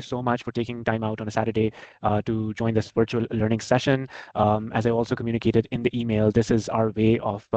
you so much for taking time out on a Saturday to join this virtual learning session. As I also communicated in the email, this is our way of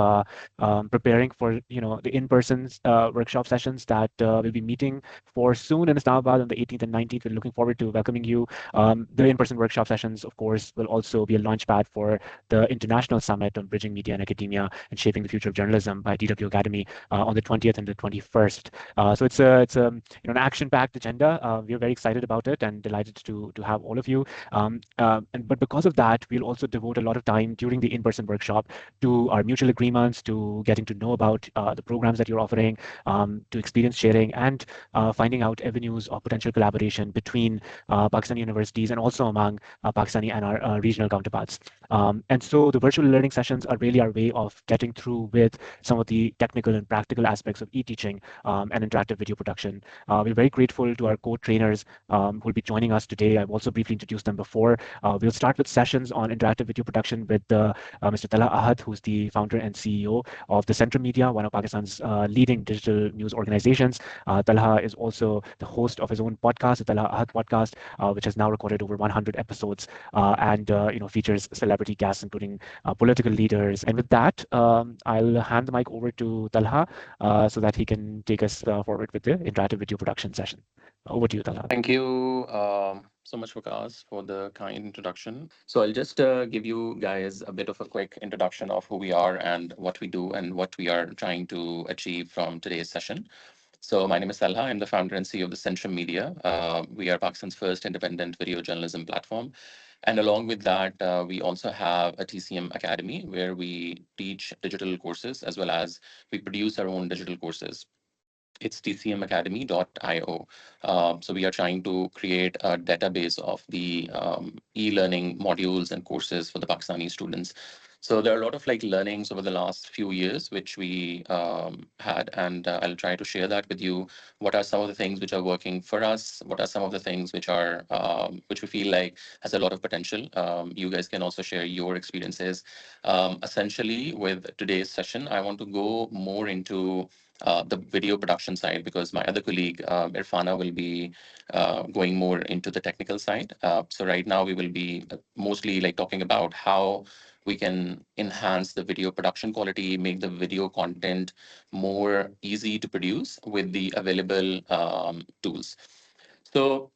preparing for the in-person workshop sessions that we'll be meeting for soon in Islamabad on the 18th and 19th. We're looking forward to welcoming you. The in-person workshop sessions, of course, will also be a launchpad for the International Summit on Bridging Media and Academia and Shaping the Future of Journalism by DW Academy on the 20th and the 21st. So it's an action-packed agenda. We're very excited about it and delighted to have all of you. But because of that, we'll also devote a lot of time during the in-person workshop to our mutual agreements, to getting to know about the programs that you're offering, to experience sharing, and finding out avenues of potential collaboration between Pakistani universities and also among Pakistani and our regional counterparts. And so the virtual learning sessions are really our way of getting through with some of the technical and practical aspects of e-teaching and interactive video production. We're very grateful to our co-trainers who will be joining us today. I've also briefly introduced them before. We'll start with sessions on interactive video production with Mr. Talha Ahad, who's the founder and CEO of the Central Media, one of Pakistan's leading digital news organizations. Talha is also the host of his own podcast, the Talha Ahad podcast, which has now recorded over 100 episodes and features celebrity guests, including political leaders. And with that, I'll hand the mic over to Talha so that he can take us forward with the interactive video production session. Over to you, Talha. Thank you so much, Vikas, for the kind introduction. So I'll just give you guys a bit of a quick introduction of who we are and what we do and what we are trying to achieve from today's session. So my name is Talha. I'm the founder and CEO of the Central Media. We are Pakistan's first independent video journalism platform. And along with that, we also have a TCM Academy where we teach digital courses as well as we produce our own digital courses. It's tcmacademy.io. So we are trying to create a database of the e-learning modules and courses for the Pakistani students. So there are a lot of learnings over the last few years which we had, and I'll try to share that with you. What are some of the things which are working for us? What are some of the things which are which we feel like has a lot of potential? You guys can also share your experiences. Essentially, with today's session, I want to go more into the video production side because my other colleague Irfana will be going more into the technical side. So right now we will be mostly talking about how we can enhance the video production quality, make the video content more easy to produce with the available tools. So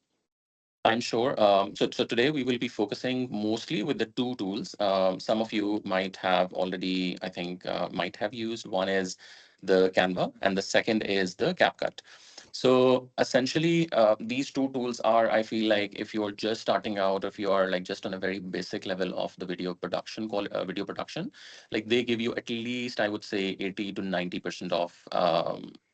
I'm sure. So today we will be focusing mostly with the two tools. Some of you might have already, I think, might have used. One is the Canva, and the second is the CapCut. So essentially, these two tools are, I feel like, if you're just starting out, if you are just on a very basic level of the video production, video production, they give you at least, I would say, 80 to 90% of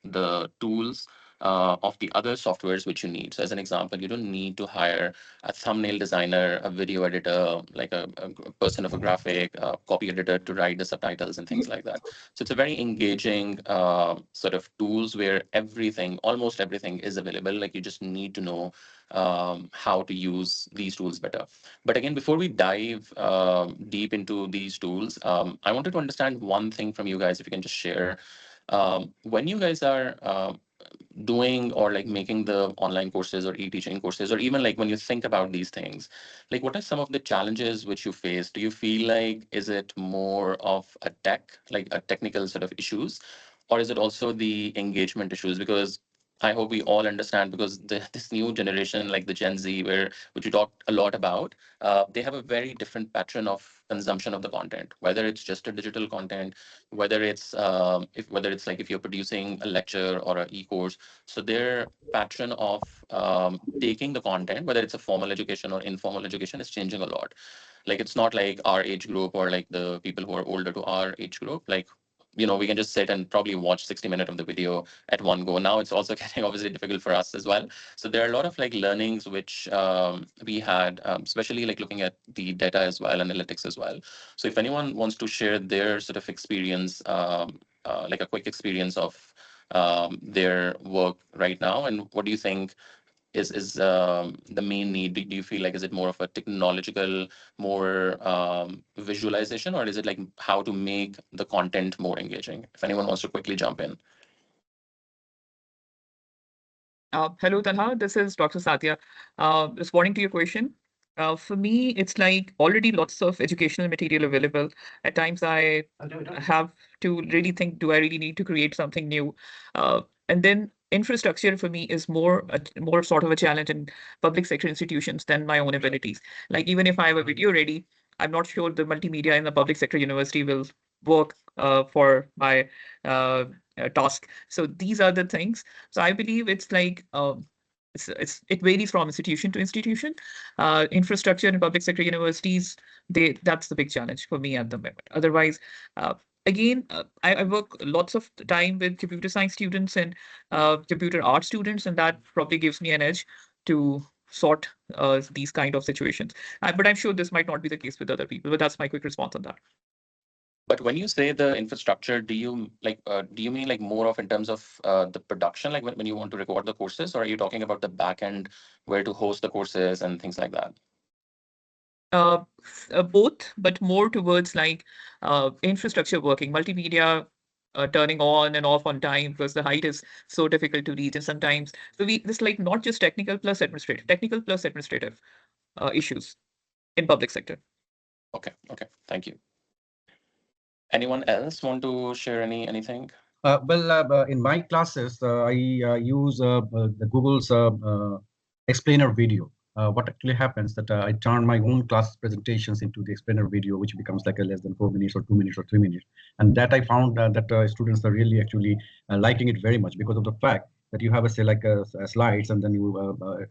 the tools of the other softwares which you need. So as an example, you don't need to hire a thumbnail designer, a video editor, a person of a graphic, a copy editor to write the subtitles and things like that. So it's a very engaging sort of tools where everything, almost everything is available. You just need to know how to use these tools better. But again, before we dive deep into these tools, I wanted to understand one thing from you guys, if you can just share. When you guys are doing or making the online courses or e-teaching courses, or even when you think about these things, what are some of the challenges which you face? Do you feel is it more of a technical sort of issues, or is it also the engagement issues? Because I hope we all understand, because this new generation, like the Gen Z, which you talked a lot about, they have a very different pattern of consumption of the content, whether it's just a digital content, whether it's if you're producing a lecture or an e-course. So their pattern of taking the content, whether it's a formal education or informal education, is changing a lot. It's not like our age group or the people who are older to our age group. We can just sit and probably watch 60 minutes of the video at one go. Now it's also getting obviously difficult for us as well. So there are a lot of learnings which we had, especially looking at the data as well, analytics as well. So if anyone wants to share their sort of experience, a quick experience of their work right now, and what do you think is the main need? Do you feel is it more of a technological, more visualization, or is it how to make the content more engaging? If anyone wants to quickly jump in. Hello, Talha. This is Dr. Satya. Responding to your question, for me, it's like already lots of educational material available. At times, I have to really think, do I really need to create something new? And then infrastructure for me is more sort of a challenge in public sector institutions than my own abilities. Like even if I have a video ready, I'm not sure the multimedia in the public sector university will work for my task. So these are the things. So I believe it's like it varies from institution to institution. Infrastructure in public sector universities, that's the big challenge for me at the moment. Otherwise, uh, again, I work lots of time with computer science students and computer art students, and that probably gives me an edge to sort these kind of situations. But I'm sure this might not be the case with other people. But that's my quick response on that. But when you say the infrastructure, do you mean like more of in terms of the production, like when you want to record the courses, or are you talking about the back end where to host the courses and things like that? Uh, Both, but more towards like infrastructure working, multimedia turning on and off on time because the height is so difficult to reach. And sometimes, so we this like not just technical plus administrative issues in public sector. Okay, okay, thank you. Anyone else want to share anything? In my classes, I use the Google's explainer video. What actually happens that I turn my own class presentations into the explainer video, which becomes like a less than 4 minutes or 2 minutes or 3 minutes. And that I found that students are really actually liking it very much because of the fact that you have a say like slides and then you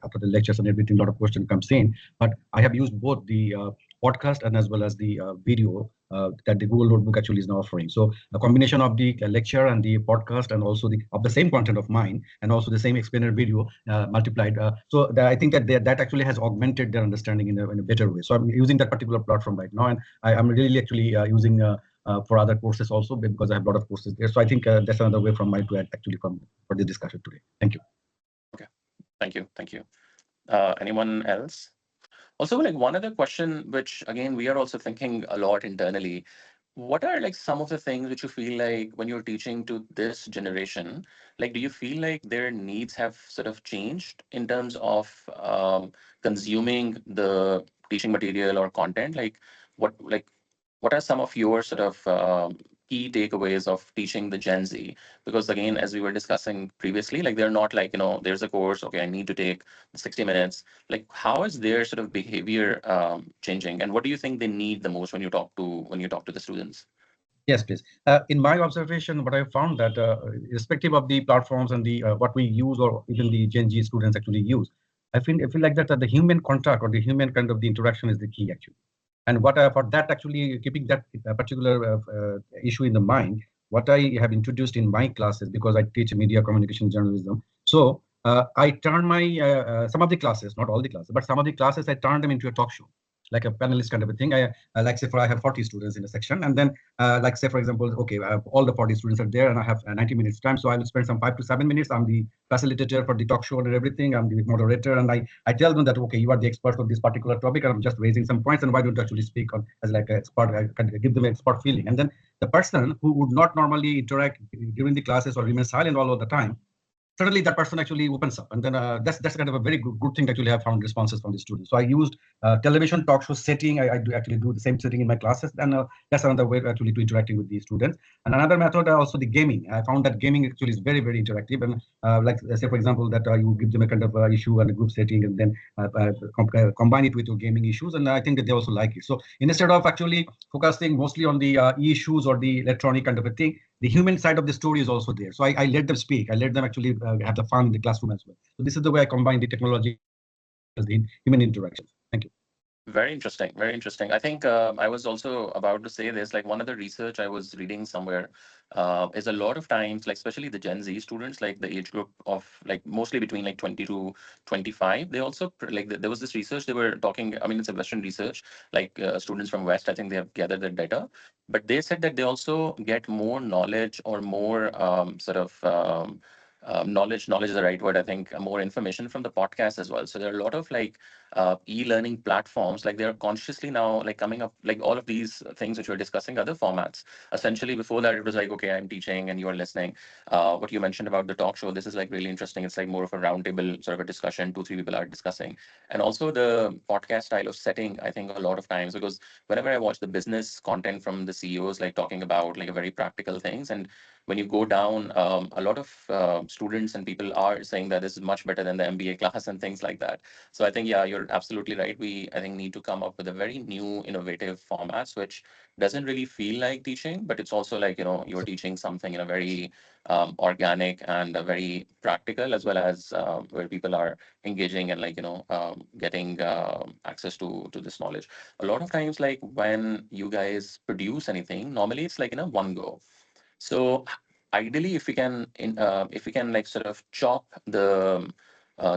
after the lectures and everything, a lot of question comes in. But I have used both the podcast and as well as the video that the Google Notebook actually is now offering. So a combination of the lecture and the podcast and also the same content of mine and also the same explainer video multiplied. I think that that actually has augmented their understanding in a better way. So I'm using that particular platform right now, and I'm really actually using for other courses also because I have a lot of courses there. So I think that's another way from my to add actually from for the discussion today. Thank you. Okay, thank you. Anyone else? Also, like one other question, which again we are also thinking a lot internally. What are like some of the things which you feel like when you're teaching to this generation, like do you feel like their needs have sort of changed in terms of consuming the teaching material or content? Like what are some of your sort of key takeaways of teaching the Gen Z? Because again, as we were discussing previously, like they're not like, there's a course, okay, I need to take 60 minutes. Like how is their sort of behavior changing? And what do you think they need the most when you talk to the students? Yes, please. In my observation, what I found that irrespective of the platforms and the what we use or even the Gen Z students actually use, I feel like that the human contact or the human kind of the interaction is the key actually. And what for that actually keeping that particular issue in the mind, what I have introduced in my classes because I teach media communication journalism. So I turn my some of the classes, not all the classes, but some of the classes I turn them into a talk show, like a panelist kind of a thing. Like say for I have 40 students in a section, and then like say for example, okay, all the 40 students are there, and I have 90 minutes time, so I will spend some 5 to 7 minutes. I'm the facilitator for the talk show and everything. I'm the moderator, and I tell them that okay, you are the expert on this particular topic, and I'm just raising some points, and why don't you actually speak on as like an expert? I can give them an expert feeling, and then the person who would not normally interact during the classes or remain silent all of the time, suddenly that person actually opens up, and then that's kind of a very good thing to actually have found responses from the students. So I used television talk show setting. I do actually do the same setting in my classes, and that's another way actually to interacting with the students. And another method also the gaming. I found that gaming actually is very interactive, and like say for example that you give them a kind of issue and a group setting, and then combine it with your gaming issues, and I think that they also like it. So instead of actually focusing mostly on the issues or the electronic kind of a thing, the human side of the story is also there. So I let them speak. I let them actually have the fun in the classroom as well. So this is the way I combine the technology as the human interactions. Thank you. Very interesting. Very interesting. I think I was also about to say this. Like one of the research I was reading somewhere is a lot of times, like especially the Gen Z students, like the age group of like mostly between like 20 to 25. They also there was this research they were talking. I mean, it's a Western research. Like students from West, I think they have gathered that data, but they said that they also get more knowledge or more sort of knowledge is the right word, I think, more information from the podcast as well. So there are a lot of like e-learning platforms, like they're consciously now like coming up, like all of these things which we're discussing, other formats. Essentially before that it was like, okay, I'm teaching and you're listening. What you mentioned about the talk show, this is like really interesting. It's like more of a roundtable sort of a discussion, 2 3 people are discussing. And also the podcast style of setting, I think a lot of times, because whenever I watch the business content from the CEOs, like talking about like a very practical things, and when you go down, a lot of students and people are saying that this is much better than the MBA class and things like that. So I think, yeah, you're absolutely right. We, I think, need to come up with a very new, innovative formats, which doesn't really feel like teaching, but it's also like, you're teaching something in a very organic and a very practical, as well as where people are engaging and like, getting access to this knowledge. A lot of times, like when you guys produce anything, normally it's like in a one go. So ideally, if we can like sort of chop the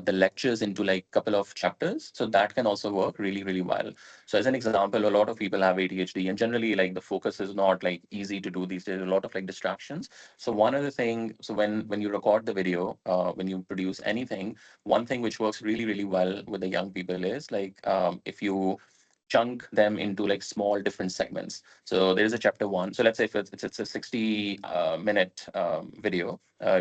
lectures into like couple of chapters, so that can also work really, really well. So as an example, a lot of people have ADHD, and generally like the focus is not like easy to do these days. A lot of like distractions. So one other thing, so when you record the video, when you produce anything, one thing which works really, really well with the young people is like if you chunk them into like small different segments. So there is a chapter one. So let's say if it's a 60 minute video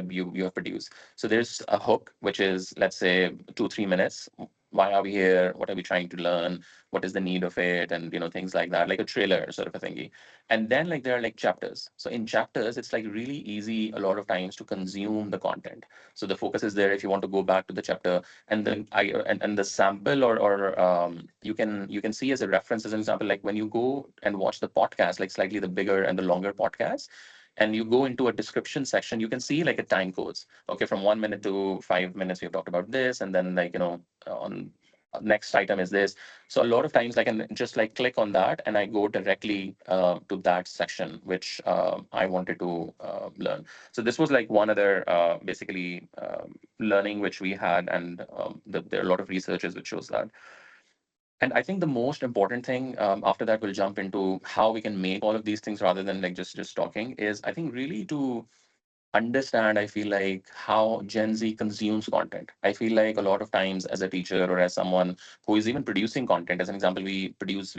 you have produced. So there's a hook, which is, let's say, 2 3 minutes. Why are we here? What are we trying to learn? What is the need of it? And things like that, like a trailer sort of a thingy. And then like there are like chapters. So in chapters, it's like really easy a lot of times to consume the content. So the focus is there if you want to go back to the chapter, and then and the sample, or you can see as a reference, as an example, like when you go and watch the podcast, like slightly the bigger and the longer podcast, and you go into a description section, you can see like a time codes. Okay, from 1 minute to 5 minutes we've talked about this, and then like on next item is this. So a lot of times I can just like click on that and I go directly to that section which I wanted to learn. So this was like one other basically learning which we had, and there are a lot of researches which shows that. And I think the most important thing, after that we'll jump into how we can make all of these things rather than like just talking, is I think really to understand, I feel like, how Gen Z consumes content. I feel like a lot of times as a teacher or as someone who is even producing content, as an example, we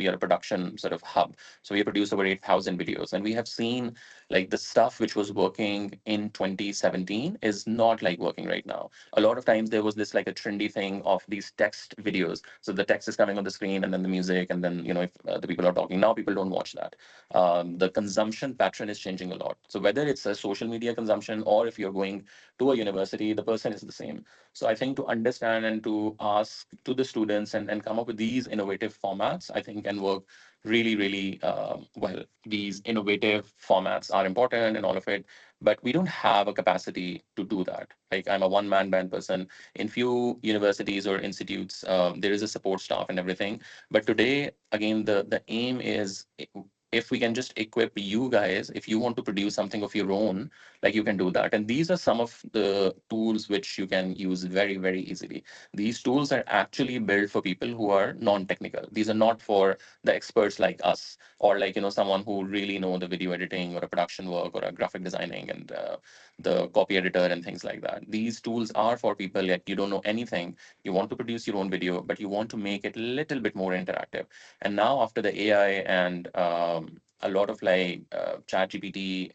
are a production sort of hub. So we produce over 8,000 videos, and we have seen like the stuff which was working in 2017 is not like working right now. A lot of times there was this like a trendy thing of these text videos. So the text is coming on the screen and then the music, and then if the people are talking. Now people don't watch that. The consumption pattern is changing a lot. So whether it's a social media consumption or if you're going to a university, the person is the same. So I think to understand and to ask to the students and come up with these innovative formats, I think can work really, really well. These innovative formats are important and all of it, but we don't have a capacity to do that. Like I'm a one-man band person. In few universities or institutes, there is a support staff and everything. But today, again, the aim is, if we can just equip you guys, if you want to produce something of your own, like you can do that. And these are some of the tools which you can use very, very easily. These tools are actually built for people who are non-technical. These are not for the experts like us, or like someone who really know the video editing or a production work or a graphic designing and the copy editor and things like that. These tools are for people like you don't know anything, you want to produce your own video, but you want to make it a little bit more interactive. And now after the AI and a lot of like chat GPT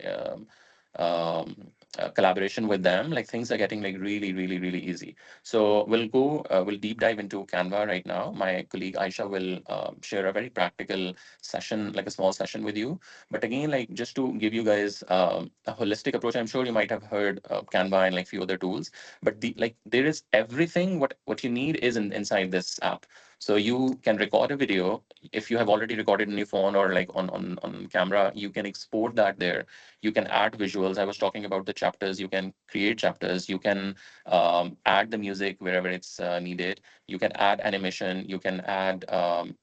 collaboration with them, like things are getting like really, really, really easy. So we'll deep dive into Canva right now. My colleague Aisha will share a very practical session, like a small session with you. But again, like just to give you guys a holistic approach, I'm sure you might have heard Canva and like few other tools, but there is everything what you need is inside this app. So you can record a video. If you have already recorded on your phone or like on camera, you can export that there. You can add visuals. I was talking about the chapters. You can create chapters. You can add the music wherever it's needed. You can add animation. You can add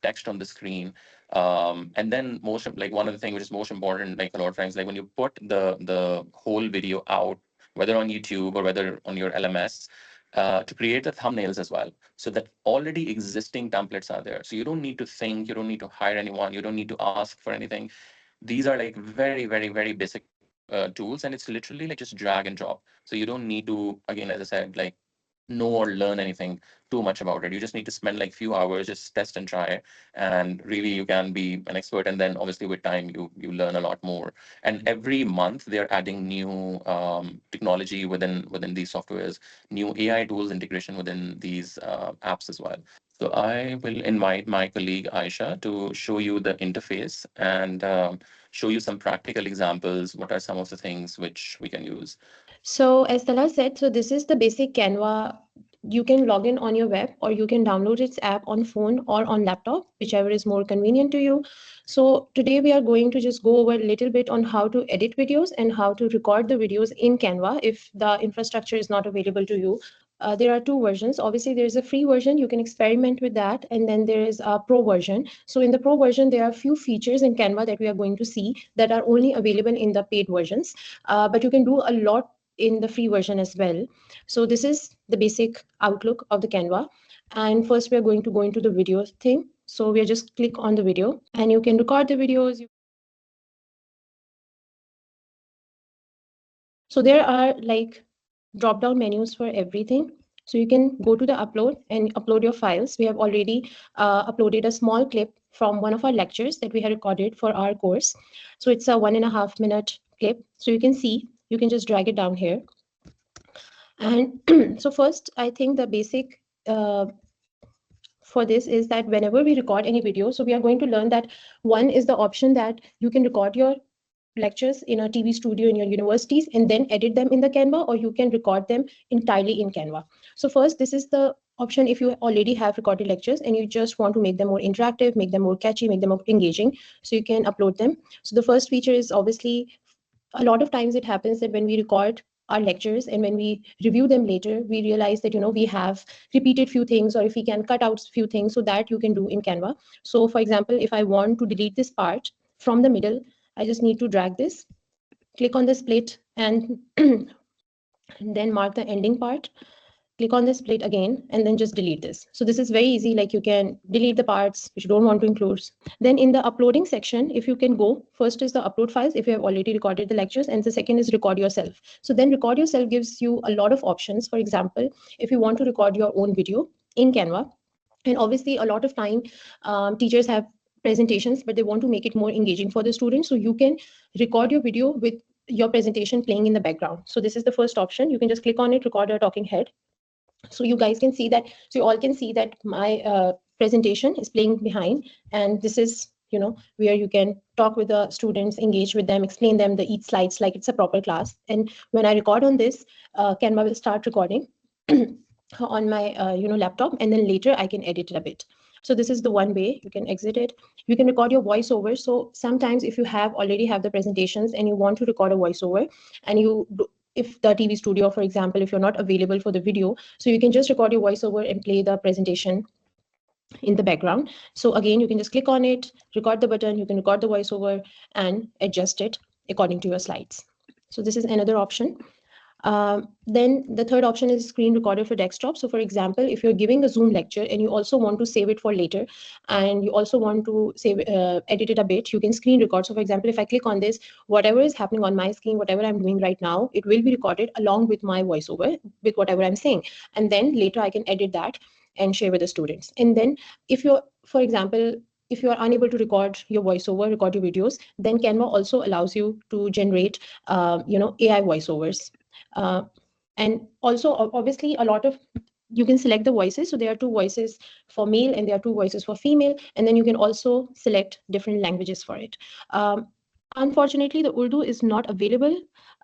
text on the screen. And then like one of the things which is most important, like a lot of times, like when you put the whole video out, whether on YouTube or whether on your LMS, to create the thumbnails as well. So that already existing templates are there. So you don't need to think, you don't need to hire anyone, you don't need to ask for anything. These are like very, very, very basic tools, and it's literally like just drag and drop. So you don't need to, again, as I said, like know or learn anything too much about it. You just need to spend like few hours, just test and try, and really you can be an expert. And then obviously with time you learn a lot more. And every month they're adding new technology within these softwares, new AI tools integration within these apps as well. So I will invite my colleague Aisha to show you the interface and show you some practical examples. What are some of the things which we can use? So as Tala said, so this is the basic Canva. You can log in on your web, or you can download its app on phone or on laptop, whichever is more convenient to you. So today we are going to just go over a little bit on how to edit videos and how to record the videos in Canva if the infrastructure is not available to you. There are two versions. Obviously, there is a free version. You can experiment with that. And then there is a pro version. So in the pro version, there are a few features in Canva that we are going to see that are only available in the paid versions. But you can do a lot in the free version as well. So this is the basic outlook of the Canva. And first we are going to go into the video thing. So we are just click on the video and you can record the videos. So there are like drop down menus for everything. So you can go to the upload and upload your files. We have already uploaded a small clip from one of our lectures that we had recorded for our course. So it's a 1.5 minute clip. So you can see, you can just drag it down here. And so first, I think the basic for this is that whenever we record any video, so we are going to learn that one is the option that you can record your lectures in a TV studio in your universities and then edit them in the Canva, or you can record them entirely in Canva. So first, this is the option if you already have recorded lectures and you just want to make them more interactive, make them more catchy, make them more engaging, so you can upload them. So the first feature is obviously, a lot of times it happens that when we record our lectures and when we review them later, we realize that, we have repeated few things, or if we can cut out few things, so that you can do in Canva. So for example, if I want to delete this part from the middle, I just need to drag this, click on the split, and then mark the ending part, click on the split again, and then just delete this. So this is very easy, like you can delete the parts which you don't want to include. Then in the uploading section, if you can go, first is the upload files if you have already recorded the lectures, and the second is record yourself. So then record yourself gives you a lot of options. For example, if you want to record your own video in Canva, and obviously a lot of time teachers have presentations, but they want to make it more engaging for the students. So you can record your video with your presentation playing in the background. So this is the first option. You can just click on it, record a talking head. So you guys can see that, so you all can see that my presentation is playing behind, and this is, where you can talk with the students, engage with them, explain them the each slides like it's a proper class. And when I record on this, Canva will start recording on my laptop, and then later I can edit it a bit. So this is the one way you can exit it. You can record your voiceover. So sometimes if you already have the presentations and you want to record a voiceover, and if the TV studio, for example, if you're not available for the video, so you can just record your voiceover and play the presentation in the background. So again, you can just click on it, record the button, you can record the voiceover and adjust it according to your slides. So this is another option. Then the third option is screen recorder for desktop. So for example, if you're giving a Zoom lecture and you also want to save it for later, and you also want to edit it a bit, you can screen record. So for example, if I click on this, whatever is happening on my screen, whatever I'm doing right now, it will be recorded along with my voiceover, with whatever I'm saying. And then later I can edit that and share with the students. And then if you're, for example, if you are unable to record your voiceover, record your videos, then Canva also allows you to generate, AI voiceovers. And also, obviously, a lot of, you can select the voices. So there are two voices for male and there are two voices for female. And then you can also select different languages for it. Unfortunately, the Urdu is not available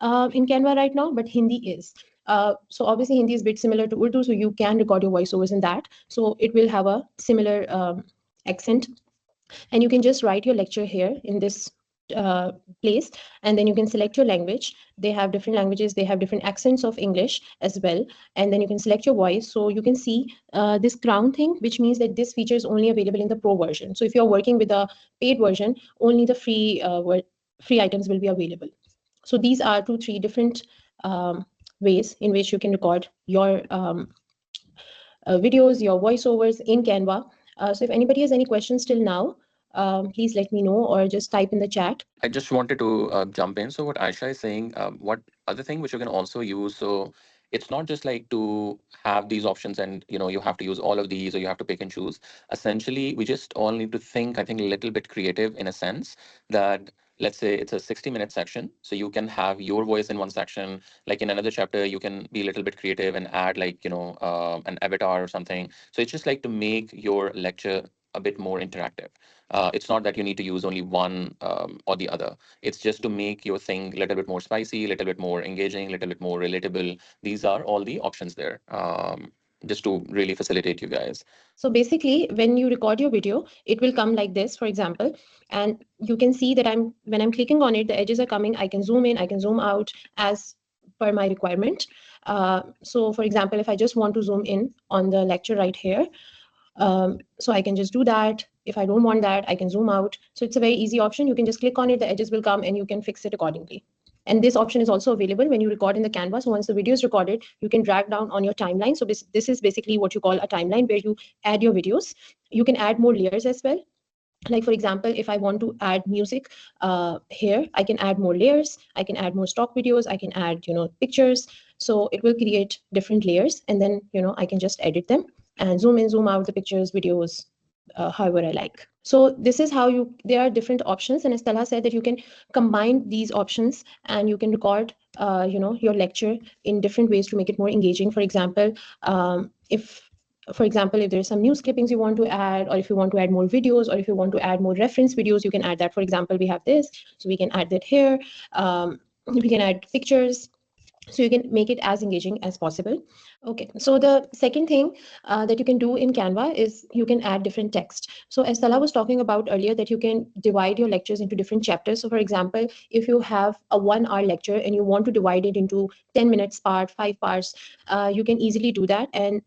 in Canva right now, but Hindi is. So obviously Hindi is a bit similar to Urdu, so you can record your voiceovers in that. So it will have a similar accent. And you can just write your lecture here in this place, and then you can select your language. They have different languages, they have different accents of English as well. And then you can select your voice. So you can see this crown thing, which means that this feature is only available in the pro version. So if you're working with a paid version, only the free items will be available. So these are 2-3 different ways in which you can record your videos, your voiceovers in Canva. So if anybody has any questions till now, please let me know or just type in the chat. I just wanted to jump in. So what Aisha is saying, what other thing which you can also use. So it's not just like to have these options and you have to use all of these or you have to pick and choose. Essentially, we just all need to think, I think, a little bit creative in a sense that let's say it's a 60-minute section. So you can have your voice in one section, like in another chapter, you can be a little bit creative and add like, an avatar or something. So it's just like to make your lecture a bit more interactive. It's not that you need to use only one or the other. It's just to make your thing a little bit more spicy, a little bit more engaging, a little bit more relatable. These are all the options there, just to really facilitate you guys. So basically, when you record your video, it will come like this, for example, and you can see that when I'm clicking on it, the edges are coming. I can zoom in, I can zoom out as per my requirement. So for example, if I just want to zoom in on the lecture right here, so I can just do that. If I don't want that, I can zoom out. So it's a very easy option. You can just click on it, the edges will come, and you can fix it accordingly. And this option is also available when you record in the Canva. So once the video is recorded, you can drag down on your timeline. So this is basically what you call a timeline where you add your videos. You can add more layers as well. Like for example, if I want to add music here, I can add more layers. I can add more stock videos. I can add, pictures. So it will create different layers, and then, I can just edit them and zoom in, zoom out the pictures, videos, however I like. So this is how there are different options. And as Talha said, that you can combine these options and you can record, your lecture in different ways to make it more engaging. For example, if there's some news clippings you want to add, or if you want to add more videos, or if you want to add more reference videos, you can add that. For example, we have this, so we can add that here. We can add pictures. So you can make it as engaging as possible. Okay, so the second thing that you can do in Canva is you can add different text. So as Salah was talking about earlier, that you can divide your lectures into different chapters. So for example, if you have a 1-hour lecture and you want to divide it into 10 minutes part, 5 parts, you can easily do that. And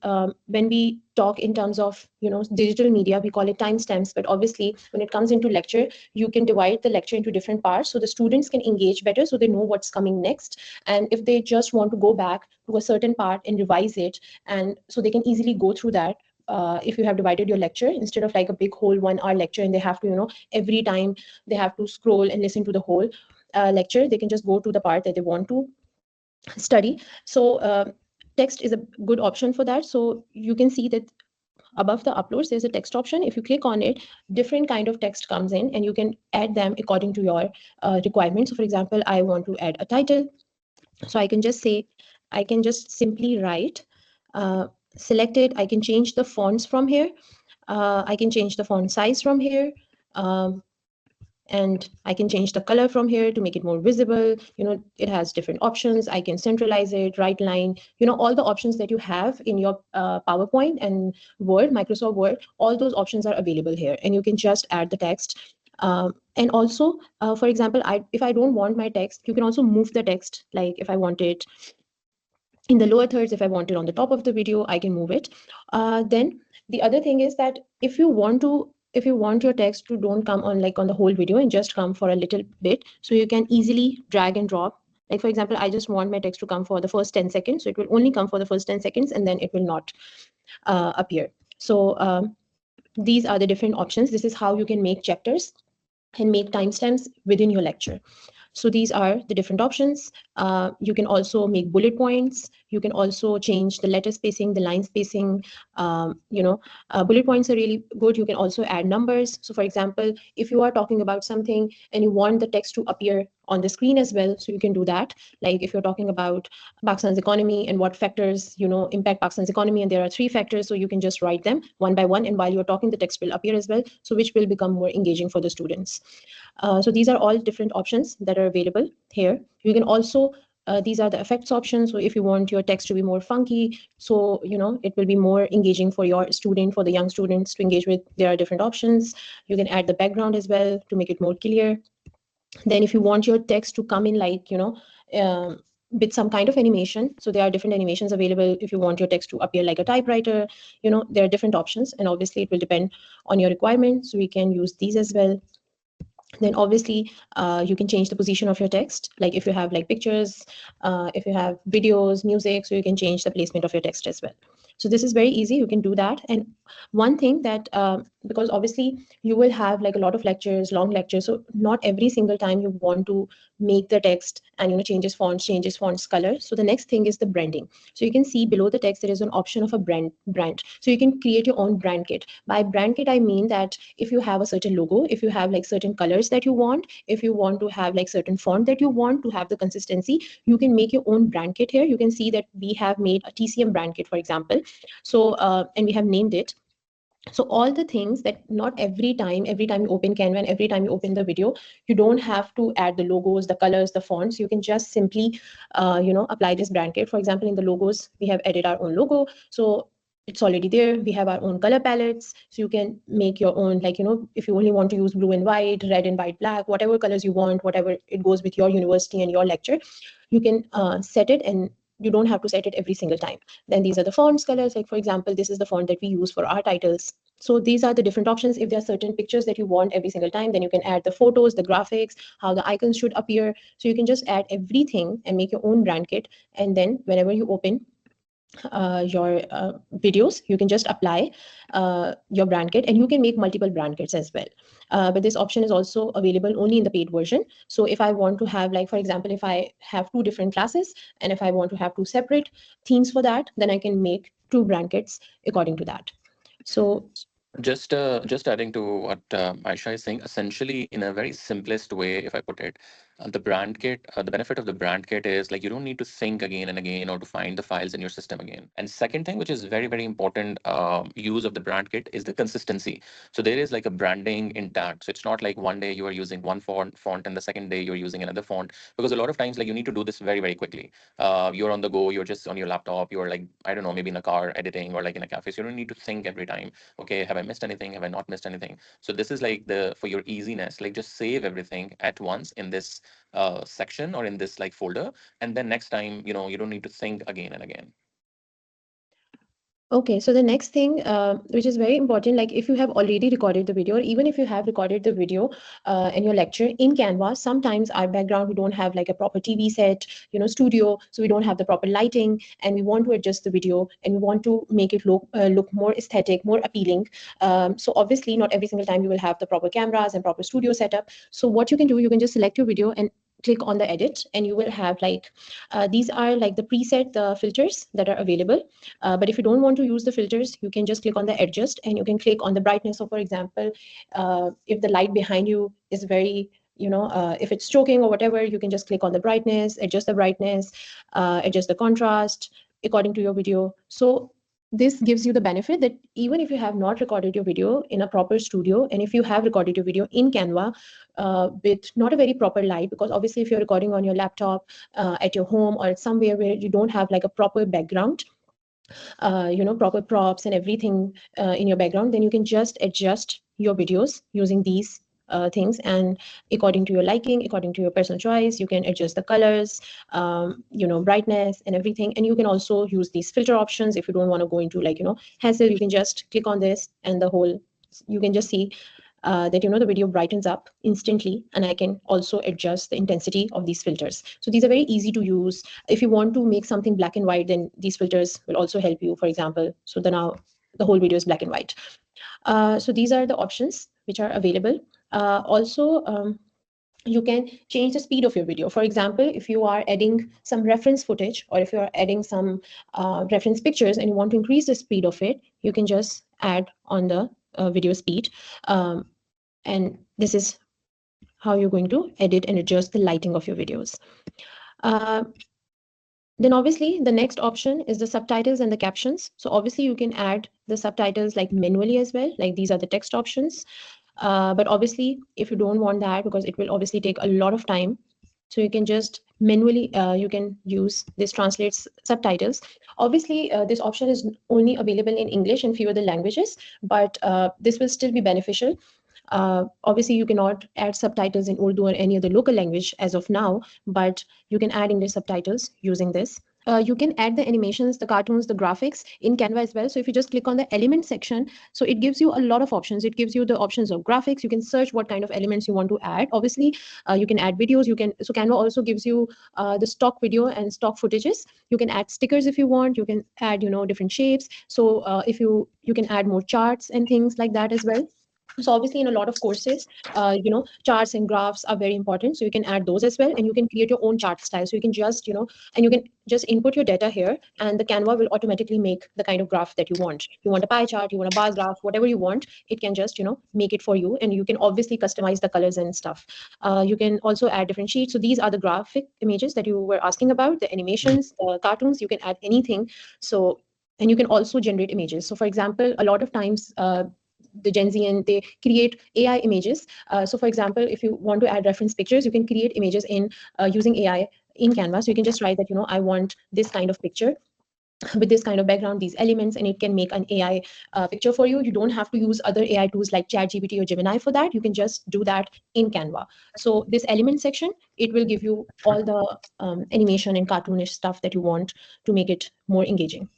when we talk in terms of digital media, we call it timestamps. But obviously, when it comes into lecture, you can divide the lecture into different parts so the students can engage better, so they know what's coming next. And if they just want to go back to a certain part and revise it, and so they can easily go through that. If you have divided your lecture instead of like a big whole 1-hour lecture, and they have to every time they have to scroll and listen to the whole lecture, they can just go to the part that they want to study. So text is a good option for that. So you can see that above the uploads, there's a text option. If you click on it, different kind of text comes in, and you can add them according to your requirements. So for example, I want to add a title. So I can just simply write, select it. I can change the fonts from here. I can change the font size from here. And I can change the color from here to make it more visible. It has different options. I can centralize it, right line, all the options that you have in your PowerPoint and Word, Microsoft Word, all those options are available here, and you can just add the text. And also, for example, if I don't want my text, you can also move the text. Like if I want it in the lower thirds, if I want it on the top of the video, I can move it. Then the other thing is that if you want your text to don't come on the whole video and just come for a little bit, so you can easily drag and drop. Like for example, I just want my text to come for the first 10 seconds. So it will only come for the first 10 seconds and then it will not appear. So these are the different options. This is how you can make chapters and make timestamps within your lecture. So these are the different options. You can also make bullet points. You can also change the letter spacing, the line spacing. Bullet points are really good. You can also add numbers. So for example, if you are talking about something and you want the text to appear on the screen as well, so you can do that. Like if you're talking about Pakistan's economy and what factors impact Pakistan's economy, and there are 3 factors, so you can just write them one by one, and while you're talking, the text will appear as well, so which will become more engaging for the students. So these are all different options that are available here. You can also these are the effects options. So if you want your text to be more funky, so it will be more engaging for your student, for the young students to engage with, there are different options. You can add the background as well to make it more clear. Then if you want your text to come in with some kind of animation, so there are different animations available. If you want your text to appear like a typewriter, there are different options, and obviously it will depend on your requirements. So we can use these as well. Then obviously you can change the position of your text. Like if you have pictures, if you have videos, music, so you can change the placement of your text as well. So this is very easy. You can do that. And one thing that because obviously you will have like a lot of lectures, long lectures, so not every single time you want to make the text and changes fonts color. So the next thing is the branding. So you can see below the text there is an option of a brand. So you can create your own brand kit. By brand kit I mean that if you have a certain logo, if you have like certain colors that you want, if you want to have like certain font that you want to have the consistency, you can make your own brand kit. Here you can see that we have made a TCM brand kit, for example. So and we have named it. So all the things that not every time you open Canva and every time you open the video, you don't have to add the logos, the colors, the fonts. You can just simply, apply this brand kit. For example, in the logos, we have added our own logo. So it's already there. We have our own color palettes. So you can make your own, like, if you only want to use blue and white, red and white, black, whatever colors you want, whatever it goes with your university and your lecture, you can set it, and you don't have to set it every single time. Then these are the fonts colors. Like, for example, this is the font that we use for our titles. So these are the different options. If there are certain pictures that you want every single time, then you can add the photos, the graphics, how the icons should appear. So you can just add everything and make your own brand kit. And then whenever you open your videos, you can just apply your brand kit, and you can make multiple brand kits as well. But this option is also available only in the paid version. So if I want to have, like, for example, if I have 2 different classes and if I want to have 2 separate themes for that, then I can make 2 brand kits according to that. So just adding to what Aisha is saying, essentially in a very simplest way, if I put it, the brand kit, the benefit of the brand kit is like you don't need to think again and again or to find the files in your system again. And second thing, which is very, very important use of the brand kit, is the consistency. So there is like a branding intact. So it's not like one day you are using one font and the second day you're using another font, because a lot of times like you need to do this very, very quickly. You're on the go, you're just on your laptop, you're like, I don't know, maybe in a car editing or like in a cafe. So you don't need to think every time, okay, have I missed anything? Have I not missed anything? So this is like for your easiness, like just save everything at once in this section or in this like folder. And then next time, you don't need to think again and again. okay, so the next thing, which is very important, like if you have already recorded the video, or even if you have recorded the video in your lecture in Canva, sometimes our background, we don't have like a proper TV set, studio, so we don't have the proper lighting, and we want to adjust the video, and we want to make it look more aesthetic, more appealing. So obviously, not every single time you will have the proper cameras and proper studio setup. So what you can do, you can just select your video and click on the edit, and you will have like these are like the preset filters that are available. But if you don't want to use the filters, you can just click on the adjust, and you can click on the brightness. So for example, if the light behind you is very, if it's choking or whatever, you can just click on the brightness, adjust the brightness, adjust the contrast according to your video. So this gives you the benefit that even if you have not recorded your video in a proper studio, and if you have recorded your video in Canva with not a very proper light, because obviously if you're recording on your laptop at your home or somewhere where you don't have like a proper background, proper props and everything in your background, then you can just adjust your videos using these things, and according to your liking, according to your personal choice, you can adjust the colors, brightness and everything. And you can also use these filter options. If you don't want to go into like, hassle, you can just click on this, and you can just see that the video brightens up instantly, and I can also adjust the intensity of these filters. So these are very easy to use. If you want to make something black and white, then these filters will also help you, for example. So now the whole video is black and white. So these are the options which are available. Also, you can change the speed of your video. For example, if you are adding some reference footage, or if you are adding some reference pictures and you want to increase the speed of it, you can just add on the video speed. And this is how you're going to edit and adjust the lighting of your videos. Then obviously the next option is the subtitles and the captions. So obviously you can add the subtitles like manually as well, like these are the text options. But obviously if you don't want that, because it will obviously take a lot of time, so you can just manually, you can use this translates subtitles. Obviously, this option is only available in English and few other languages, but this will still be beneficial. Obviously, you cannot add subtitles in Urdu or any other local language as of now, but you can add English subtitles using this. you can add the animations, the cartoons, the graphics in Canva as well. So if you just click on the element section, so it gives you a lot of options. It gives you the options of graphics. You can search what kind of elements you want to add. Obviously, you can add videos. So Canva also gives you the stock video and stock footages. You can add stickers if you want. You can add, different shapes. So if you can add more charts and things like that as well. So obviously in a lot of courses, charts and graphs are very important. So you can add those as well, and you can create your own chart style. So you can just, and you can just input your data here, and the Canva will automatically make the kind of graph that you want. You want a pie chart, you want a bar graph, whatever you want, it can just, make it for you. And you can obviously customize the colors and stuff. You can also add different sheets. So these are the graphic images that you were asking about, the animations, the cartoons, you can add anything. So, and you can also generate images. So for example, a lot of times, the Gen Z, and they create AI images. So for example, if you want to add reference pictures, you can create images in using AI in Canva. So you can just write that, I want this kind of picture with this kind of background, these elements, and it can make an AI picture for you. You don't have to use other AI tools like ChatGPT or Gemini for that. You can just do that in Canva. So this element section, it will give you all the animation and cartoonish stuff that you want to make it more engaging.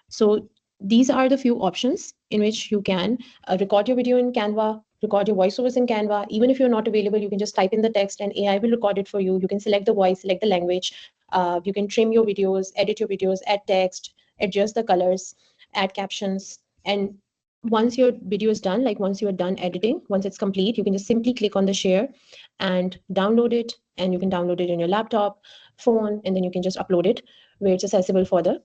So these are the few options in which you can record your video in Canva, record your voiceovers in Canva. Even if you're not available, you can just type in the text and AI will record it for you. You can select the voice, select the language. You can trim your videos, edit your videos, add text, adjust the colors, add captions. And once your video is done, like once you're done editing, once it's complete, you can just simply click on the share and download it. And you can download it in your laptop, phone, and then you can just upload it where it's accessible for the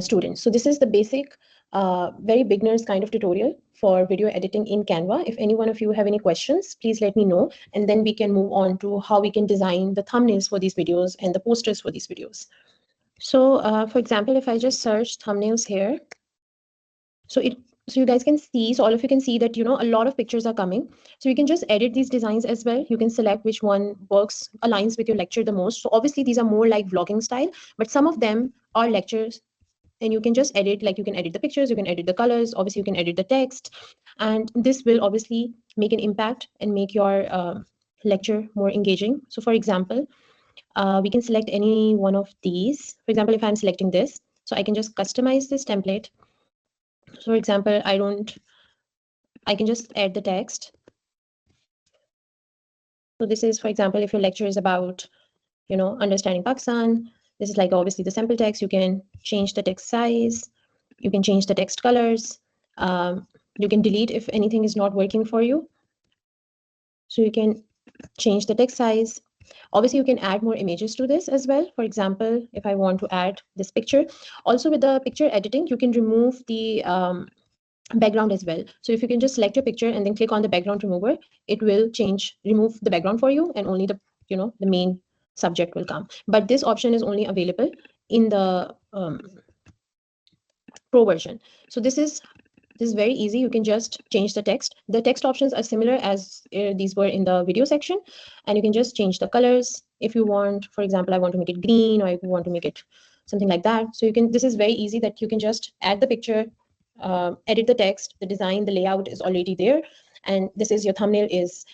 students. So this is the basic, very beginners kind of tutorial for video editing in Canva. If any one of you have any questions, please let me know, and then we can move on to how we can design the thumbnails for these videos and the posters for these videos. So for example, if I just search thumbnails here, so you guys can see, so all of you can see that, a lot of pictures are coming. So you can just edit these designs as well. You can select which one works, aligns with your lecture the most. So obviously these are more like vlogging style, but some of them are lectures, and you can just edit, like you can edit the pictures, you can edit the colors, obviously you can edit the text, and this will obviously make an impact and make your lecture more engaging. So for example, we can select any one of these. For example, if I'm selecting this, so I can just customize this template. So for example, I can just add the text. So this is, for example, if your lecture is about, understanding Pakistan, this is like obviously the sample text. You can change the text size. You can change the text colors. You can delete if anything is not working for you. So you can change the text size. Obviously, you can add more images to this as well. For example, if I want to add this picture, also with the picture editing, you can remove the background as well. So if you can just select your picture and then click on the background remover, it will remove the background for you, and only the main subject will come. But this option is only available in the pro version. So this is very easy. You can just change the text. The text options are similar as these were in the video section, and you can just change the colors if you want. For example, I want to make it green, or if you want to make it something like that. So you can, this is very easy, that you can just add the picture, edit the text, the design, the layout is already there, and this is your thumbnail is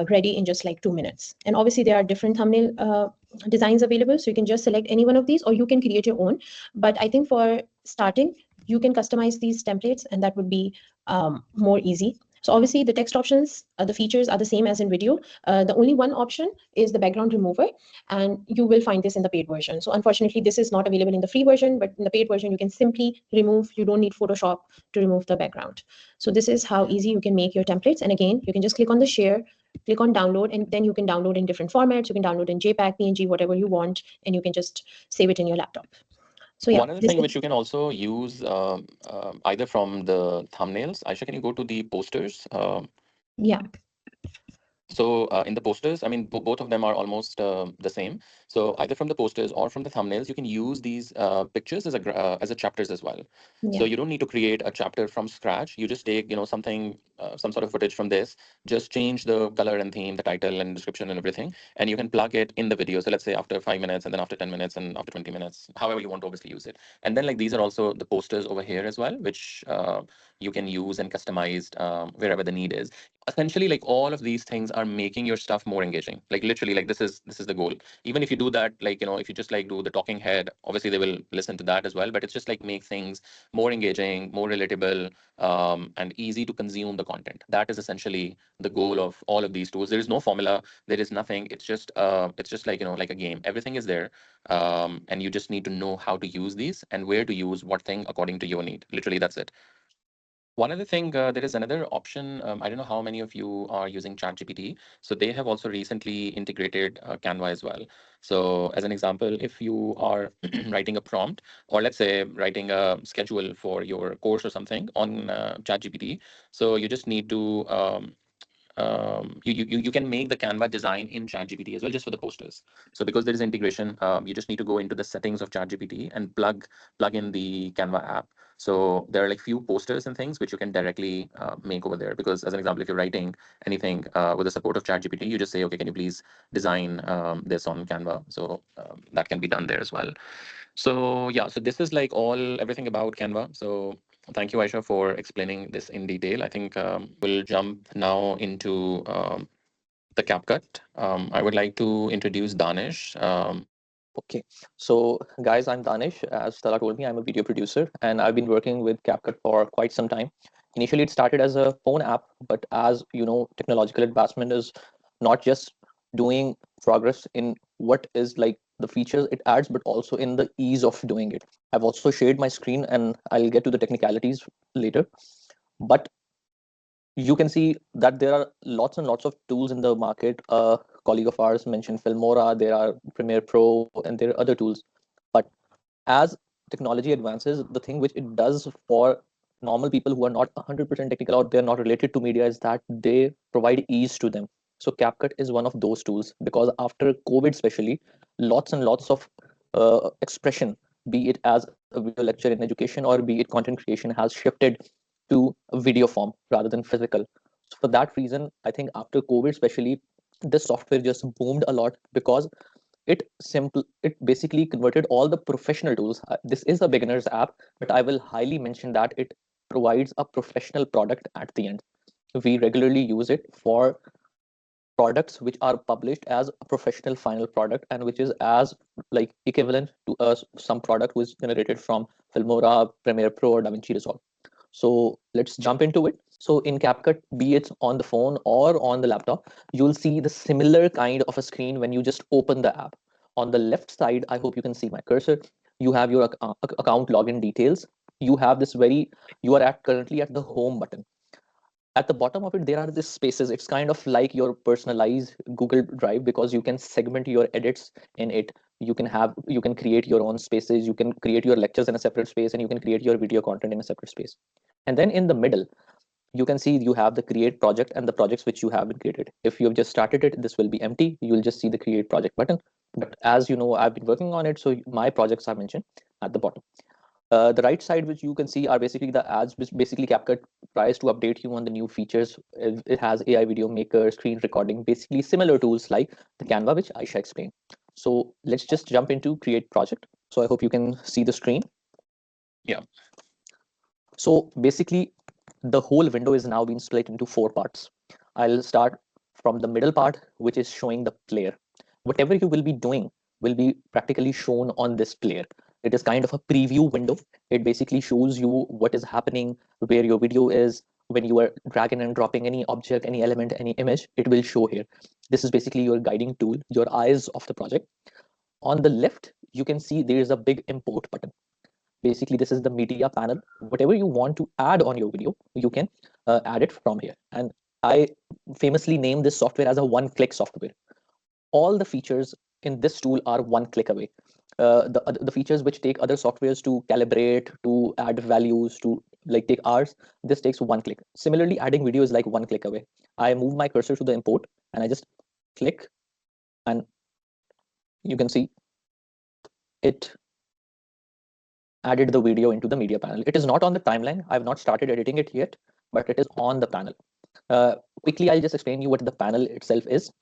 ready in just like 2 minutes. And obviously there are different thumbnail designs available, so you can just select any one of these, or you can create your own. But I think for starting, you can customize these templates, and that would be more easy. So obviously the text options, the features are the same as in video. The only one option is the background remover, and you will find this in the paid version. So unfortunately, this is not available in the free version, but in the paid version, you can simply remove, you don't need Photoshop to remove the background. So this is how easy you can make your templates. And again, you can just click on the share, click on download, and then you can download in different formats. You can download in JPEG, PNG, whatever you want, and you can just save it in your laptop. So yeah, one other thing which you can also use either from the thumbnails. Aisha, can you go to the posters? Yeah. So in the posters, I mean, both of them are almost the same. So either from the posters or from the thumbnails, you can use these pictures as a chapters as well. Yeah. So you don't need to create a chapter from scratch. You just take, something, some sort of footage from this, just change the color and theme, the title and description and everything, and you can plug it in the video. So let's say after 5 minutes, and then after 10 minutes, and after 20 minutes, however you want to obviously use it. And then like these are also the posters over here as well, which you can use and customize wherever the need is. Essentially, like all of these things are making your stuff more engaging. Like literally, like this is the goal. Even if you do do that, like, if you just like do the talking head, obviously they will listen to that as well, but it's just like make things more engaging, more relatable, and easy to consume the content. That is essentially the goal of all of these tools. There is no formula, there is nothing. It's just like, like a game. Everything is there, and you just need to know how to use these and where to use what thing according to your need. Literally, that's it. One other thing, there is another option. I don't know how many of you are using ChatGPT. So they have also recently integrated Canva as well. So as an example, if you are writing a prompt, or let's say writing a schedule for your course or something on ChatGPT, so you just need to you can make the Canva design in ChatGPT as well, just for the posters. So because there is integration, you just need to go into the settings of ChatGPT and plug in the Canva app. So there are like few posters and things which you can directly make over there. Because as an example, if you're writing anything with the support of ChatGPT, you just say, okay, can you please design this on Canva? So that can be done there as well. So yeah, so this is like everything about Canva. So thank you, Aisha, for explaining this in detail. I think we'll jump now into the CapCut. I would like to introduce Danish. Okay, so guys, I'm Danish. As Tala told me, I'm a video producer, and I've been working with CapCut for quite some time. Initially, it started as a phone app, but as you know, technological advancement is not just doing progress in what is like the features it adds, but also in the ease of doing it. I've also shared my screen, and I'll get to the technicalities later. But you can see that there are lots and lots of tools in the market. A colleague of ours mentioned Filmora, there are Premiere Pro, and there are other tools. But as technology advances, the thing which it does for normal people who are not 100% technical or they're not related to media is that they provide ease to them. So CapCut is one of those tools, because after COVID especially, lots and lots of expression, be it as a video lecture in education or be it content creation, has shifted to a video form rather than physical. So for that reason, I think after COVID especially, this software just boomed a lot, because it basically converted all the professional tools. This is a beginner's app, but I will highly mention that it provides a professional product at the end. We regularly use it for products which are published as a professional final product, and which is as like equivalent to some product was generated from Filmora, Premiere Pro, or DaVinci Resolve. So let's jump into it. So in CapCut, be it on the phone or on the laptop, you'll see the similar kind of a screen when you just open the app. On the left side, I hope you can see my cursor. You have your account login details. You have this you are currently at the home button. At the bottom of it, there are these spaces. It's kind of like your personalized Google Drive, because you can segment your edits in it. You can create your own spaces. You can create your lectures in a separate space, and you can create your video content in a separate space. And then in the middle, you can see you have the create project and the projects which you have been created. If you have just started it, this will be empty. You will just see the create project button. But as you know, I've been working on it, so my projects are mentioned at the bottom. The right side, which you can see, are basically the ads, which basically CapCut tries to update you on the new features. It has AI video maker, screen recording, basically similar tools like the Canva, which Aisha explained. So let's just jump into create project. So I hope you can see the screen. Yeah. So basically, the whole window is now being split into 4 parts. I'll start from the middle part, which is showing the player. Whatever you will be doing will be practically shown on this player. It is kind of a preview window. It basically shows you what is happening, where your video is. When you are dragging and dropping any object, any element, any image, it will show here. This is basically your guiding tool, your eyes of the project. On the left, you can see there is a big import button. Basically, this is the media panel. Whatever you want to add on your video, you can add it from here. And I famously name this software as a one-click software. All the features in this tool are one click away. The features which take other softwares to calibrate, to add values, to like take hours, this takes one click. Similarly, adding video is like one click away. I move my cursor to the import and I just click, and you can see it added the video into the media panel. It is not on the timeline. I've not started editing it yet, but it is on the panel. Quickly, I'll just explain you what the panel itself is.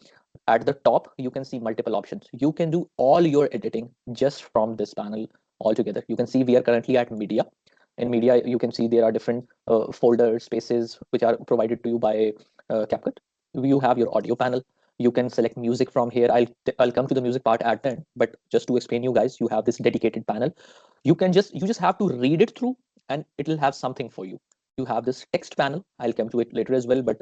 At the top, you can see multiple options. You can do all your editing just from this panel altogether. You can see we are currently at media. In media, you can see there are different folder spaces which are provided to you by CapCut. You have your audio panel. You can select music from here. I'll come to the music part at the end, but just to explain you guys, you have this dedicated panel. You just have to read it through and it'll have something for you. You have this text panel. I'll come to it later as well, but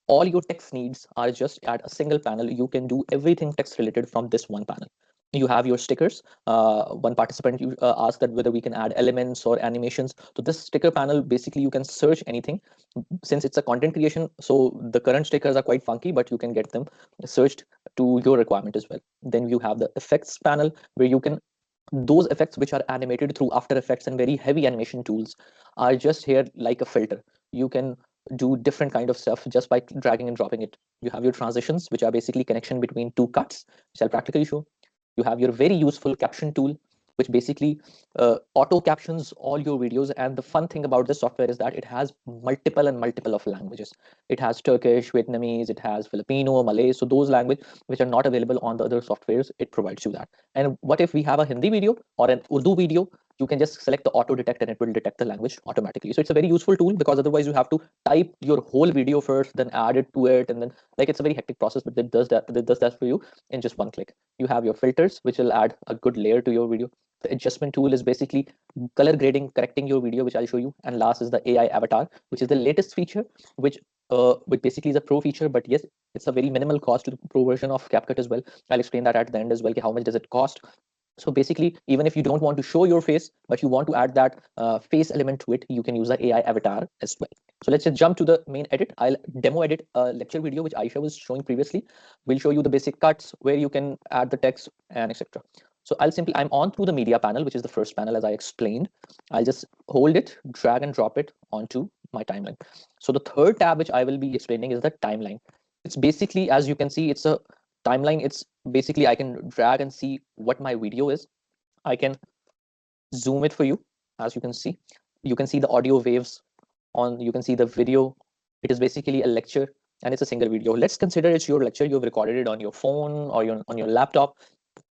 all your text needs are just at a single panel. You can do everything text related from this one panel. You have your stickers. One participant asked that whether we can add elements or animations. So this sticker panel, basically you can search anything. Since it's a content creation, so the current stickers are quite funky, but you can get them searched to your requirement as well. Then you have the effects panel, where you can, those effects which are animated through After Effects and very heavy animation tools are just here like a filter. You can do different kind of stuff just by dragging and dropping it. You have your transitions, which are basically connection between two cuts, which I'll practically show. You have your very useful caption tool, which basically auto captions all your videos. And the fun thing about this software is that it has multiple of languages. It has Turkish, Vietnamese, it has Filipino, Malay. So those languages which are not available on the other softwares, it provides you that. And what if we have a Hindi video or an Urdu video? You can just select the auto detect and it will detect the language automatically. So it's a very useful tool, because otherwise you have to type your whole video first, then add it to it, and then like it's a very hectic process, but it does that for you in just one click. You have your filters, which will add a good layer to your video. The adjustment tool is basically color grading, correcting your video, which I'll show you. And last is the AI avatar, which is the latest feature, which basically is a pro feature, but yes, it's a very minimal cost to the pro version of CapCut as well. I'll explain that at the end as well. How much does it cost? So basically, even if you don't want to show your face, but you want to add that face element to it, you can use the AI avatar as well. So let's just jump to the main edit. I'll demo edit a lecture video, which Aisha was showing previously. We'll show you the basic cuts where you can add the text and etc. So I'm on through the media panel, which is the first panel, as I explained. I'll just hold it, drag and drop it onto my timeline. So the third tab, which I will be explaining, is the timeline. It's basically, as you can see, it's a timeline. It's basically, I can drag and see what my video is. I can zoom it for you. As you can see the audio waves on, you can see the video. It is basically a lecture and it's a single video. Let's consider it's your lecture. You've recorded it on your phone or on your laptop.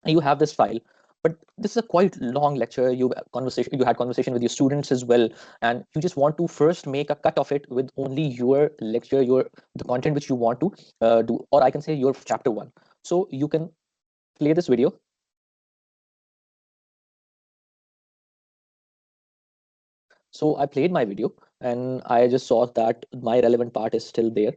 You have this file, but this is a quite long lecture. You had conversation with your students as well, and you just want to first make a cut of it with only your lecture, the content which you want to do, or I can say your chapter one. So you can play this video. So I played my video and I just saw that my relevant part is still there.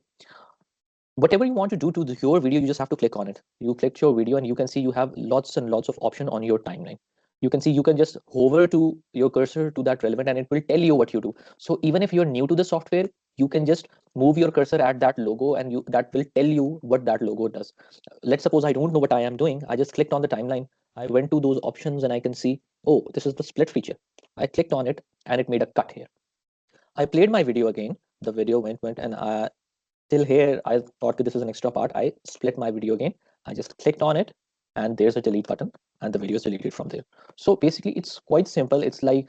Whatever you want to do to your video, you just have to click on it. You click your video and you can see you have lots and lots of options on your timeline. You can see you can just hover to your cursor to that relevant and it will tell you what you do. So even if you're new to the software, you can just move your cursor at that logo and that will tell you what that logo does. Let's suppose I don't know what I am doing. I just clicked on the timeline. I went to those options and I can see, oh, this is the split feature. I clicked on it and it made a cut here. I played my video again. The video went and till here, I thought that this is an extra part. I split my video again. I just clicked on it and there's a delete button and the video is deleted from there. So basically it's quite simple. It's like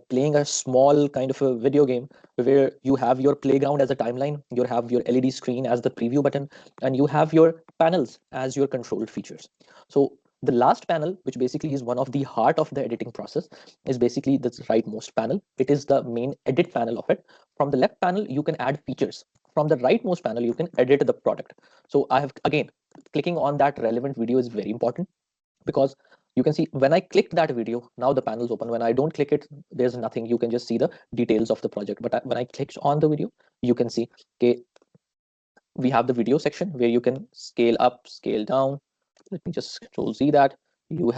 playing a small kind of a video game where you have your playground as a timeline, you have your LED screen as the preview button, and you have your panels as your controlled features. So the last panel, which basically is one of the heart of the editing process, is basically the rightmost panel. It is the main edit panel of it. From the left panel, you can add features. From the rightmost panel, you can edit the product. So I have, again, clicking on that relevant video is very important, because you can see when I clicked that video, now the panel's open. When I don't click it, there's nothing. You can just see the details of the project. But when I clicked on the video, you can see, okay, we have the video section where you can scale up, scale down. Let me just control Z that. You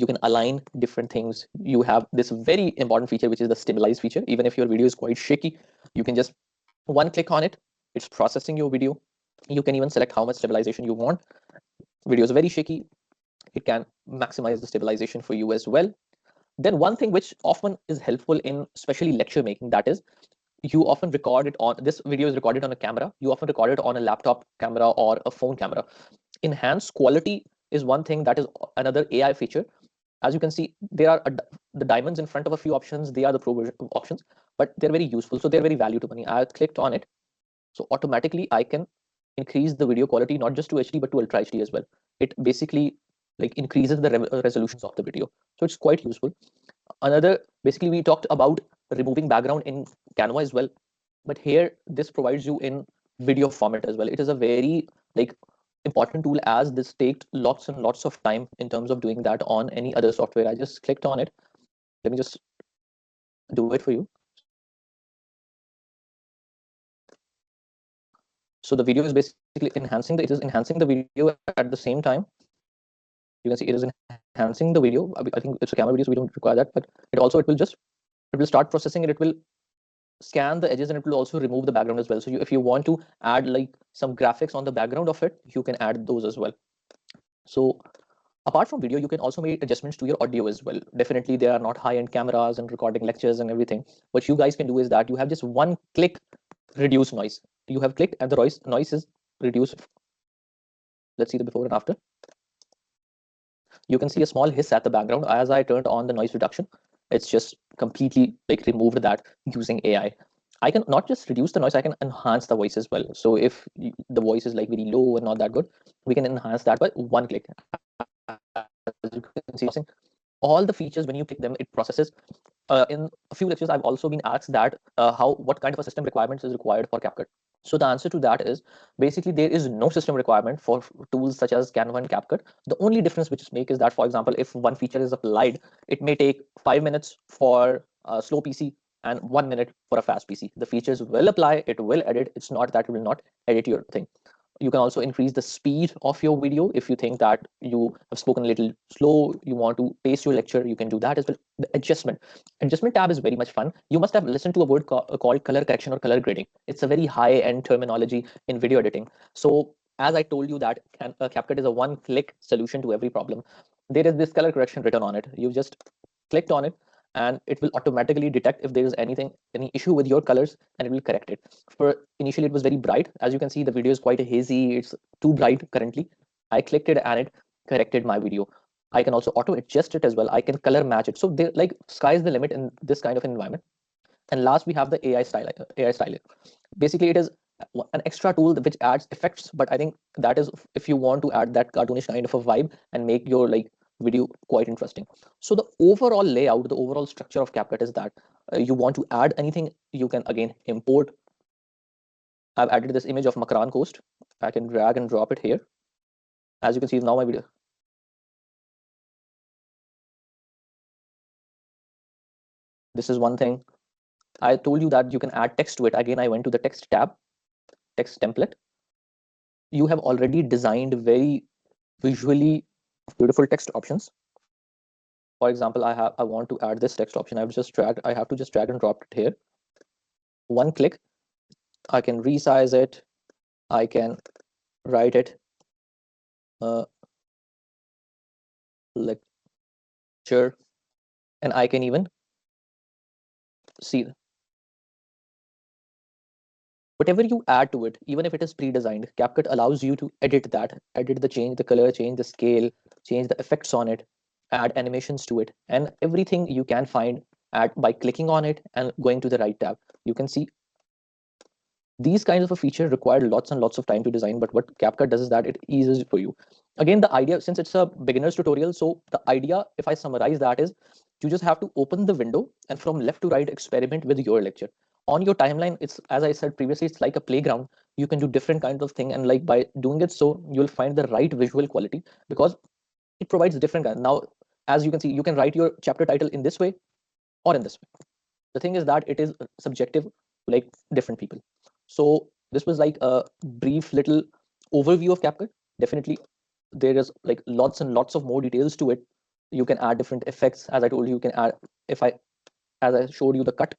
can align different things. You have this very important feature, which is the stabilize feature. Even if your video is quite shaky, you can just one click on it. It's processing your video. You can even select how much stabilization you want. Video is very shaky. It can maximize the stabilization for you as well. Then one thing which often is helpful in especially lecture making, that is, you often record it on, this video is recorded on a camera. You often record it on a laptop camera or a phone camera. Enhanced quality is one thing, that is another AI feature. As you can see, there are the diamonds in front of a few options. They are the pro version options, but they're very useful. So they're very value to money. I clicked on it. So automatically I can increase the video quality, not just to HD, but to Ultra HD as well. It basically like increases the resolutions of the video. So it's quite useful. Another, basically we talked about removing background in Canva as well. But here, this provides you in video format as well. It is a very like important tool, as this takes lots and lots of time in terms of doing that on any other software. I just clicked on it. Let me just do it for you. So the video is basically enhancing it is enhancing the video at the same time. You can see it is enhancing the video. I think it's a camera video, so we don't require that, but it will start processing it. It will scan the edges, and it will also remove the background as well. So if you want to add like some graphics on the background of it, you can add those as well. So apart from video, you can also make adjustments to your audio as well. Definitely there are not high-end cameras and recording lectures and everything. What you guys can do is that you have just one click, reduce noise. You have clicked and the noise is reduced. Let's see the before and after. You can see a small hiss at the background. As I turned on the noise reduction, it's just completely like removed that using AI. I can not just reduce the noise, I can enhance the voice as well. So if the voice is like very low and not that good, we can enhance that by one click. As you can see, all the features, when you click them, it processes. In a few lectures, I've also been asked that what kind of a system requirements is required for CapCut. So the answer to that is basically there is no system requirement for tools such as Canva and CapCut. The only difference which is make is that, for example, if one feature is applied, it may take 5 minutes for a slow PC and 1 minute for a fast PC. The features will apply, it will edit. It's not that it will not edit your thing. You can also increase the speed of your video. If you think that you have spoken a little slow, you want to pace your lecture, you can do that as well. The adjustment tab is very much fun. You must have listened to a word called color correction or color grading. It's a very high-end terminology in video editing. So as I told you that CapCut is a one-click solution to every problem. There is this color correction written on it. You just clicked on it, and it will automatically detect if there is any issue with your colors, and it will correct it. For initially, it was very bright. As you can see, the video is quite hazy. It's too bright currently. I clicked it and it corrected my video. I can also auto adjust it as well. I can color match it. So they're like sky's the limit in this kind of environment. And last, we have the AI styler. Basically, it is an extra tool which adds effects, but I think that is if you want to add that cartoonish kind of a vibe and make your like video quite interesting. So the overall layout, the overall structure of CapCut is that you want to add anything, you can again import. I've added this image of Makran Coast. I can drag and drop it here. As you can see now my video. This is one thing. I told you that you can add text to it. Again, I went to the text tab, text template. You have already designed very visually beautiful text options. For example, I want to add this text option. I have to just drag and drop it here. One click, I can resize it. I can write it lecture, and I can even see whatever you add to it, even if it is pre-designed. CapCut allows you to edit that, edit the change, the color, change the scale, change the effects on it, add animations to it, and everything you can find by clicking on it and going to the right tab. You can see these kinds of a feature require lots and lots of time to design, but what CapCut does is that it eases it for you. Again, the idea, since it's a beginner's tutorial, so the idea, if I summarize that, is you just have to open the window and from left to right experiment with your lecture. On your timeline, it's, as I said previously, it's like a playground. You can do different kinds of thing, and like by doing it, so you'll find the right visual quality because it provides different kinds. Now, as you can see, you can write your chapter title in this way or in this way. The thing is that it is subjective to like different people. So this was like a brief little overview of CapCut. Definitely, there is like lots and lots of more details to it. You can add different effects. As I told you, you can add, as I showed you the cut,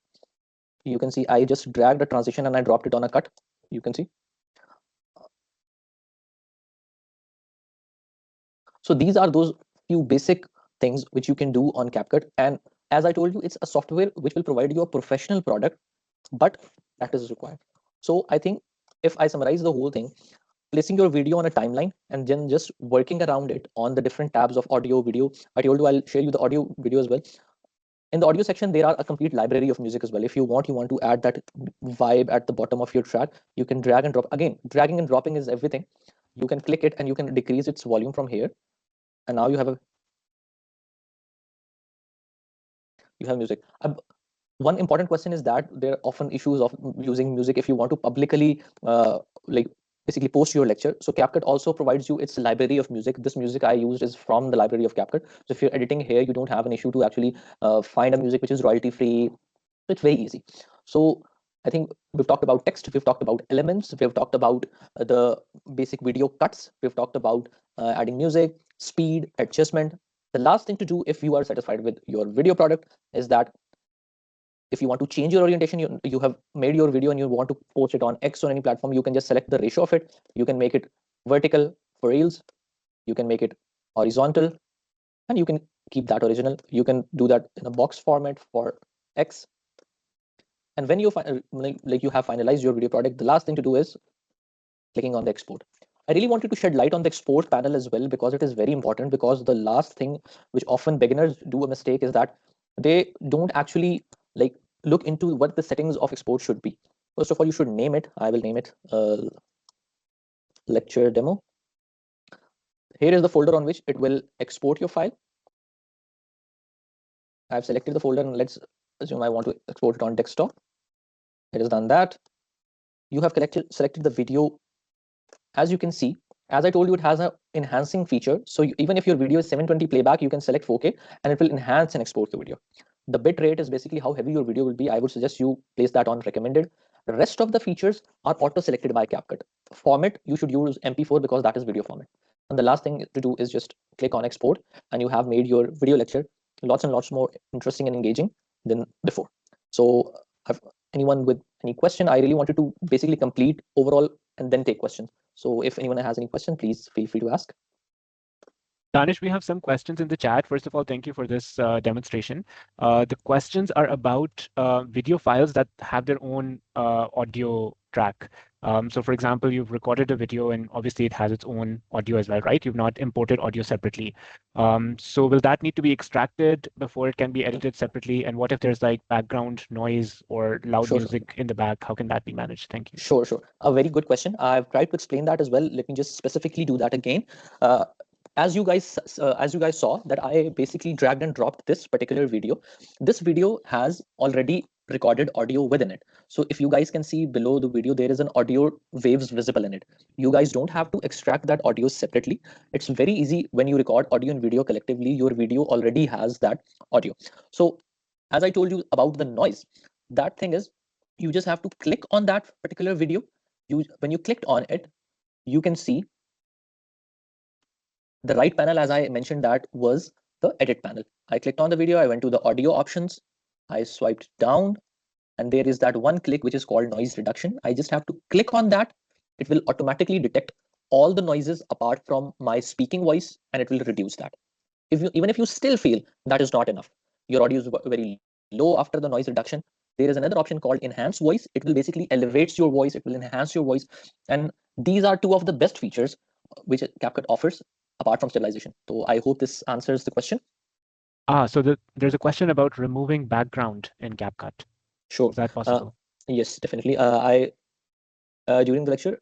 you can see I just dragged a transition and I dropped it on a cut. You can see. So these are those few basic things which you can do on CapCut. And as I told you, it's a software which will provide you a professional product, but that is required. So I think if I summarize the whole thing, placing your video on a timeline and then just working around it on the different tabs of audio, video. I told you I'll share you the audio video as well. In the audio section, there are a complete library of music as well. If you want to add that vibe at the bottom of your track, you can drag and drop. Again, dragging and dropping is everything. You can click it and you can decrease its volume from here. And now you have music. one important question is that there are often issues of using music if you want to publicly like basically post your lecture. So CapCut also provides you its library of music. This music I used is from the library of CapCut. So if you're editing here, you don't have an issue to actually find a music which is royalty free. It's very easy. So I think we've talked about text, we've talked about elements, we've talked about the basic video cuts, we've talked about adding music, speed, adjustment. The last thing to do if you are satisfied with your video product is that if you want to change your orientation, you have made your video and you want to post it on X or any platform, you can just select the ratio of it. You can make it vertical for Reels, you can make it horizontal, and you can keep that original. You can do that in a box format for X. And when you you have finalized your video product, the last thing to do is clicking on the export. I really wanted to shed light on the export panel as well, because it is very important, because the last thing which often beginners do a mistake is that they don't actually like look into what the settings of export should be. First of all, you should name it. I will name it lecture demo. Here is the folder on which it will export your file. I've selected the folder, and let's assume I want to export it on desktop. It has done that. You have selected the video. As you can see, as I told you, it has an enhancing feature. So even if your video is 720 playback, you can select 4K and it will enhance and export the video. The bit rate is basically how heavy your video will be. I would suggest you place that on recommended. The rest of the features are auto selected by CapCut. Format, you should use MP4 because that is video format. And the last thing to do is just click on export, and you have made your video lecture lots and lots more interesting and engaging than before. So anyone with any question, I really wanted to basically complete overall and then take questions. So if anyone has any question, please feel free to ask. Danish, we have some questions in the chat. First of all, thank you for this demonstration. The questions are about video files that have their own audio track. So for example, you've recorded a video and obviously it has its own audio as well, right? You've not imported audio separately. So will that need to be extracted before it can be edited separately? And what if there's like background noise or loud music in the back? How can that be managed? Thank you. Sure. A very good question. I've tried to explain that as well. Let me just specifically do that again. As you guys saw that I basically dragged and dropped this particular video. This video has already recorded audio within it. So if you guys can see below the video, there is an audio waves visible in it. You guys don't have to extract that audio separately. It's very easy. When you record audio and video collectively, your video already has that audio. So as I told you about the noise, that thing is, you just have to click on that particular video. When you clicked on it, you can see the right panel, as I mentioned, that was the edit panel. I clicked on the video, I went to the audio options, I swiped down, and there is that one click which is called noise reduction. I just have to click on that. It will automatically detect all the noises apart from my speaking voice, and it will reduce that. Even if you still feel that is not enough, your audio is very low after the noise reduction, there is another option called enhance voice. It will basically elevates your voice, it will enhance your voice. And these are two of the best features which CapCut offers apart from stabilization. So I hope this answers the question. So there's a question about removing background in CapCut. Sure. Is that possible? Yes, definitely. During the lecture,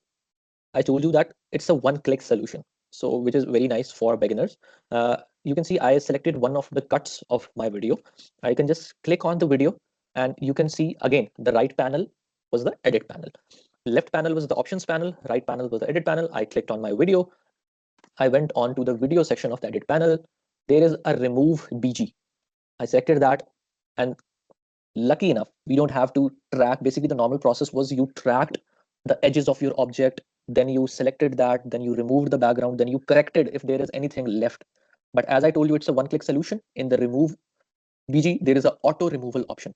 I told you that it's a one-click solution, so which is very nice for beginners. You can see I selected one of the cuts of my video. I can just click on the video, and you can see again the right panel was the edit panel. Left panel was the options panel, right panel was the edit panel. I clicked on my video. I went on to the video section of the edit panel. There is a remove BG. I selected that, and lucky enough, we don't have to track. Basically, the normal process was you tracked the edges of your object, then you selected that, then you removed the background, then you corrected if there is anything left. But as I told you, it's a one-click solution. In the remove BG, there is an auto removal option.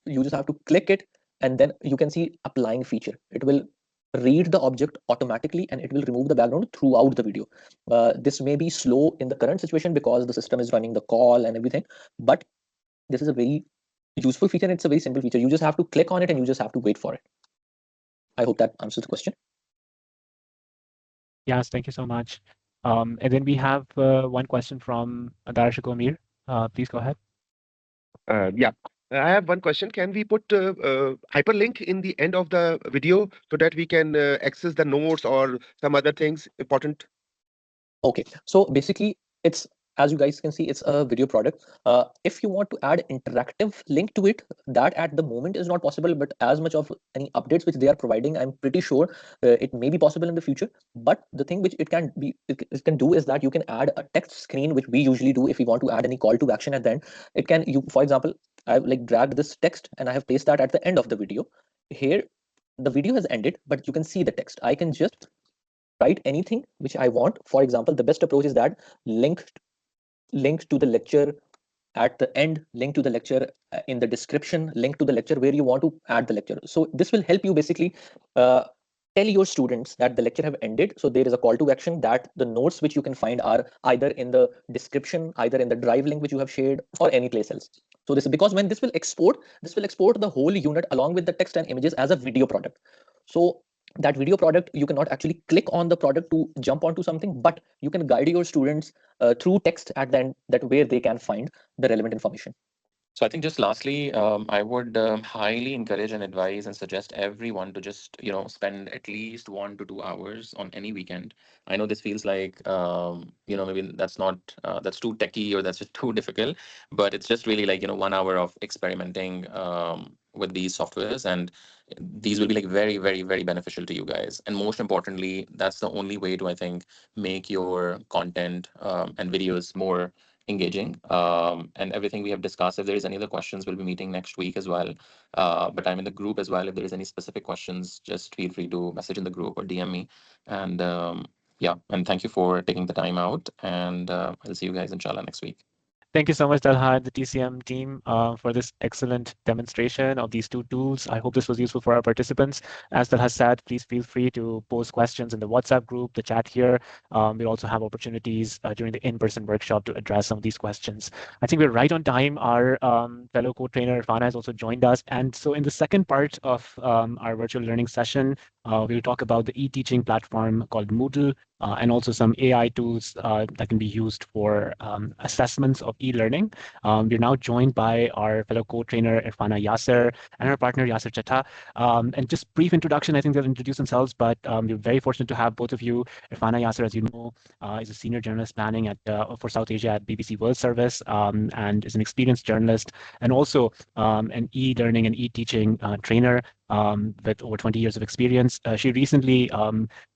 You just have to click it, and then you can see applying feature. It will read the object automatically and it will remove the background throughout the video. This may be slow in the current situation because the system is running the call and everything, but this is a very useful feature. It's a very simple feature. You just have to click on it and you just have to wait for it. I hope that answers the question. Yes, thank you so much. And then we have one question from Darshik Amir. Please go ahead. Yeah, I have one question. Can we put hyperlink in the end of the video so that we can access the notes or some other things important? Okay, so basically it's as you guys can see, it's a video product. If you want to add interactive link to it, that at the moment is not possible, but as much of any updates which they are providing, I'm pretty sure it may be possible in the future. But the thing which it can do is that you can add a text screen, which we usually do if we want to add any call to action at the end. It can, for example, I've like dragged this text and I have placed that at the end of the video. Here, the video has ended, but you can see the text. I can just write anything which I want. For example, the best approach is that link to the lecture at the end, link to the lecture in the description, link to the lecture where you want to add the lecture. So this will help you basically tell your students that the lecture have ended. So there is a call to action, that the notes which you can find are either in the description, either in the drive link which you have shared, or any place else. So this is because when this will export the whole unit along with the text and images as a video product. So that video product, you cannot actually click on the product to jump onto something, but you can guide your students through text at the end, that where they can find the relevant information. So I think just lastly, I would highly encourage and advise and suggest everyone to just, spend at least 1 to 2 hours on any weekend. I know this feels like, maybe that's not, that's too techy or that's just too difficult, but it's just really like, 1 hour of experimenting with these softwares, and these will be like very, very, very beneficial to you guys. And most importantly, that's the only way to, I think, make your content and videos more engaging, and everything we have discussed. If there is any other questions, we'll be meeting next week as well. But I'm in the group as well. If there is any specific questions, just feel free to message in the group or DM me. And yeah, and thank you for taking the time out. And I'll see you guys inshallah next week. Thank you so much, Talha and the TCM team, for this excellent demonstration of these two tools. I hope this was useful for our participants. As Talha said, please feel free to post questions in the WhatsApp group, the chat here. We'll also have opportunities during the in-person workshop to address some of these questions. I think we're right on time. Our fellow co-trainer Irfana has also joined us. And so in the second part of our virtual learning session, we'll talk about the e-teaching platform called Moodle, and also some AI tools that can be used for assessments of e-learning. We're now joined by our fellow co-trainer Irfana Yasser and her partner Yasser Chatta. And just brief introduction, I think they'll introduce themselves, but we're very fortunate to have both of you. Irfana Yasser, as you know, is a senior journalist planning for South Asia at BBC World Service, and is an experienced journalist and also an e-learning and e-teaching trainer with over 20 years of experience. She recently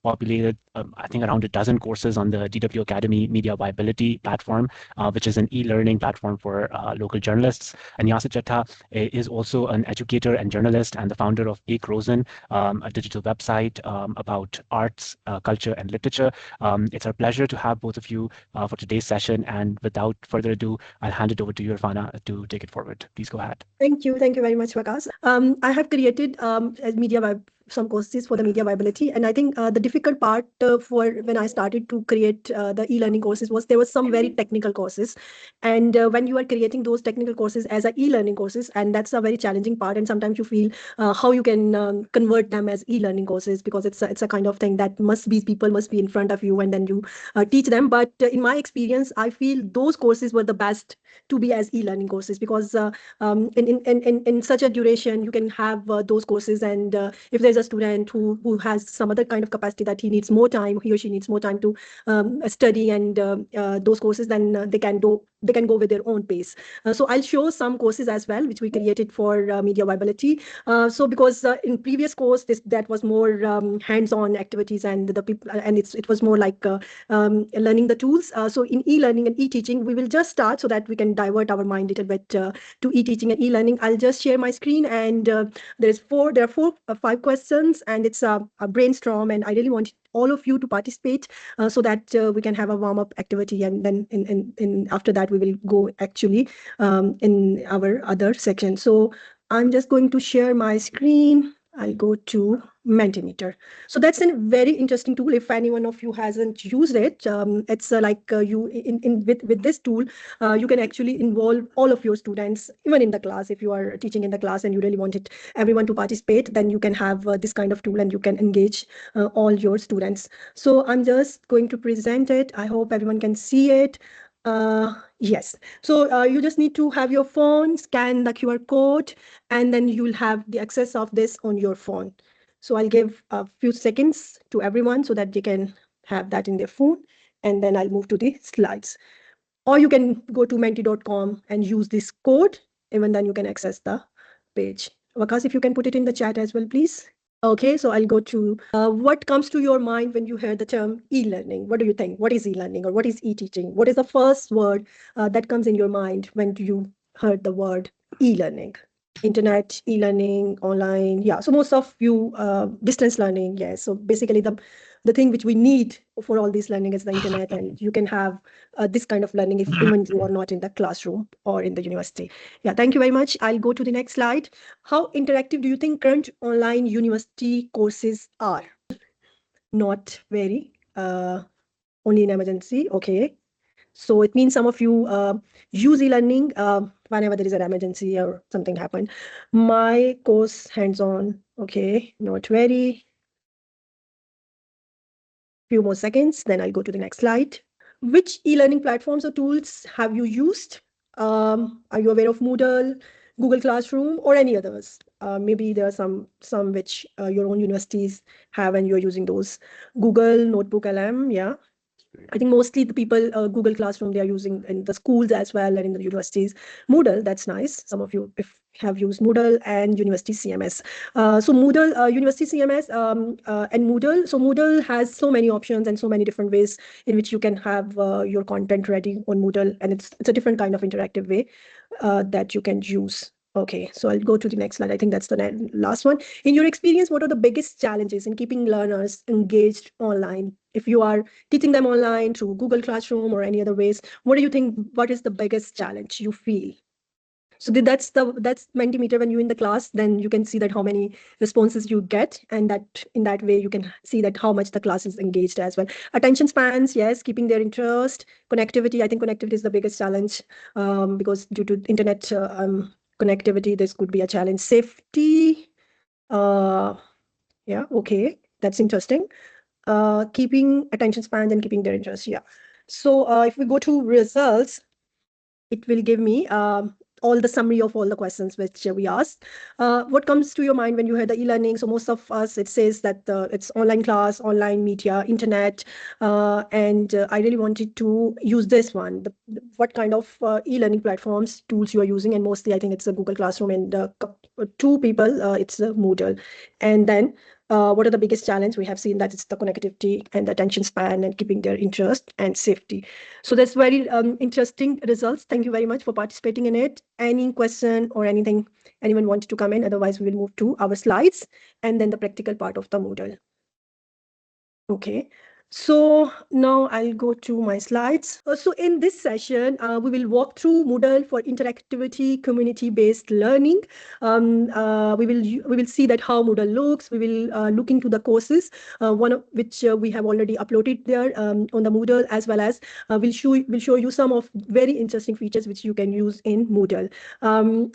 populated, I think, around a dozen courses on the DW Academy Media Viability platform, which is an e-learning platform for local journalists. And Yasser Chatta is also an educator and journalist and the founder of Ek Rosen, a digital website about arts, culture, and literature. It's our pleasure to have both of you for today's session. And without further ado, I'll hand it over to you, Irfana, to take it forward. Please go ahead. Thank you very much, Waqas. I have created some courses for the media viability, and I think the difficult part for when I started to create the e-learning courses was there was some very technical courses, and when you are creating those technical courses as a e-learning courses, and that's a very challenging part, and sometimes you feel how you can convert them as e-learning courses, because it's a kind of thing that people must be in front of you and then you teach them. But in my experience, I feel those courses were the best to be as e-learning courses, because in such a duration you can have those courses, and if there's a student who has some other kind of capacity that he or she needs more time to study and those courses, then they can go with their own pace. So I'll show some courses as well which we created for media viability. So because in previous course that was more hands-on activities, and the people, and it was more like learning the tools. So in e-learning and e-teaching, we will just start so that we can divert our mind a little bit to e-teaching and e-learning. I'll just share my screen, and there are 5 questions, and it's a brainstorm, and I really want all of you to participate so that we can have a warm-up activity, and then in after that we will go actually in our other section. So I'm just going to share my screen. I'll go to Mentimeter. So that's a very interesting tool. If anyone of you hasn't used it, it's like you with this tool, you can actually involve all of your students, even in the class. If you are teaching in the class and you really wanted everyone to participate, then you can have this kind of tool and you can engage all your students. So I'm just going to present it. I hope everyone can see it. Yes, so you just need to have your phone, scan the QR code, and then you'll have the access of this on your phone. So I'll give a few seconds to everyone so that they can have that in their phone, and then I'll move to the slides. Or you can go to menti.com and use this code. Even then you can access the page. Vakas, if you can put it in the chat as well, please. Okay, so I'll go to what comes to your mind when you hear the term e-learning? What do you think? What is e-learning or what is e-teaching? What is the first word that comes in your mind when you heard the word e-learning? Internet, e-learning, online. Yeah, so most of you distance learning. Yes, so basically the thing which we need for all this learning is the internet, and you can have this kind of learning if even you are not in the classroom or in the university. Yeah, thank you very much. I'll go to the next slide. How interactive do you think current online university courses are? Not very, only in emergency. Okay. So it means some of you use e-learning whenever there is an emergency or something happened. My course hands-on. Okay, not very. Few more seconds, then I'll go to the next slide. Which e-learning platforms or tools have you used? Are you aware of Moodle, Google Classroom, or any others? Maybe there are some which your own universities have and you're using those. Google, Notebook, LM, yeah. I think mostly the people, Google Classroom, they are using in the schools as well and in the universities. Moodle, that's nice. Some of you if have used Moodle and University CMS. So Moodle, University CMS and Moodle. So Moodle has so many options and so many different ways in which you can have your content ready on Moodle. And it's a different kind of interactive way that you can use. Okay, so I'll go to the next slide. I think that's the last one. In your experience, what are the biggest challenges in keeping learners engaged online? If you are teaching them online through Google Classroom or any other ways, what do you think, what is the biggest challenge you feel? So that's Mentimeter. When you're in the class, then you can see that how many responses you get, and that in that way you can see that how much the class is engaged as well. Attention spans, yes, keeping their interest. Connectivity, I think connectivity is the biggest challenge because due to internet connectivity, this could be a challenge. Safety, yeah, okay, that's interesting. Keeping attention spans and keeping their interest, yeah. So if we go to results, it will give me all the summary of all the questions which we asked. What comes to your mind when you hear the e-learning? So most of us, it says that it's online class, online media, internet, and I really wanted to use this one. What kind of e-learning platforms, tools you are using? And mostly I think it's a Google Classroom, and two people, it's a Moodle. And then what are the biggest challenge? We have seen that it's the connectivity and the attention span and keeping their interest and safety. So that's very interesting results. Thank you very much for participating in it. Any question or anything anyone wanted to come in? Otherwise, we will move to our slides and then the practical part of the Moodle. Okay. So now I'll go to my slides. So in this session, we will walk through Moodle for interactivity, community-based learning. We will see that how Moodle looks. We will look into the courses, one of which we have already uploaded there on the Moodle, as well as we'll show you some of very interesting features which you can use in Moodle.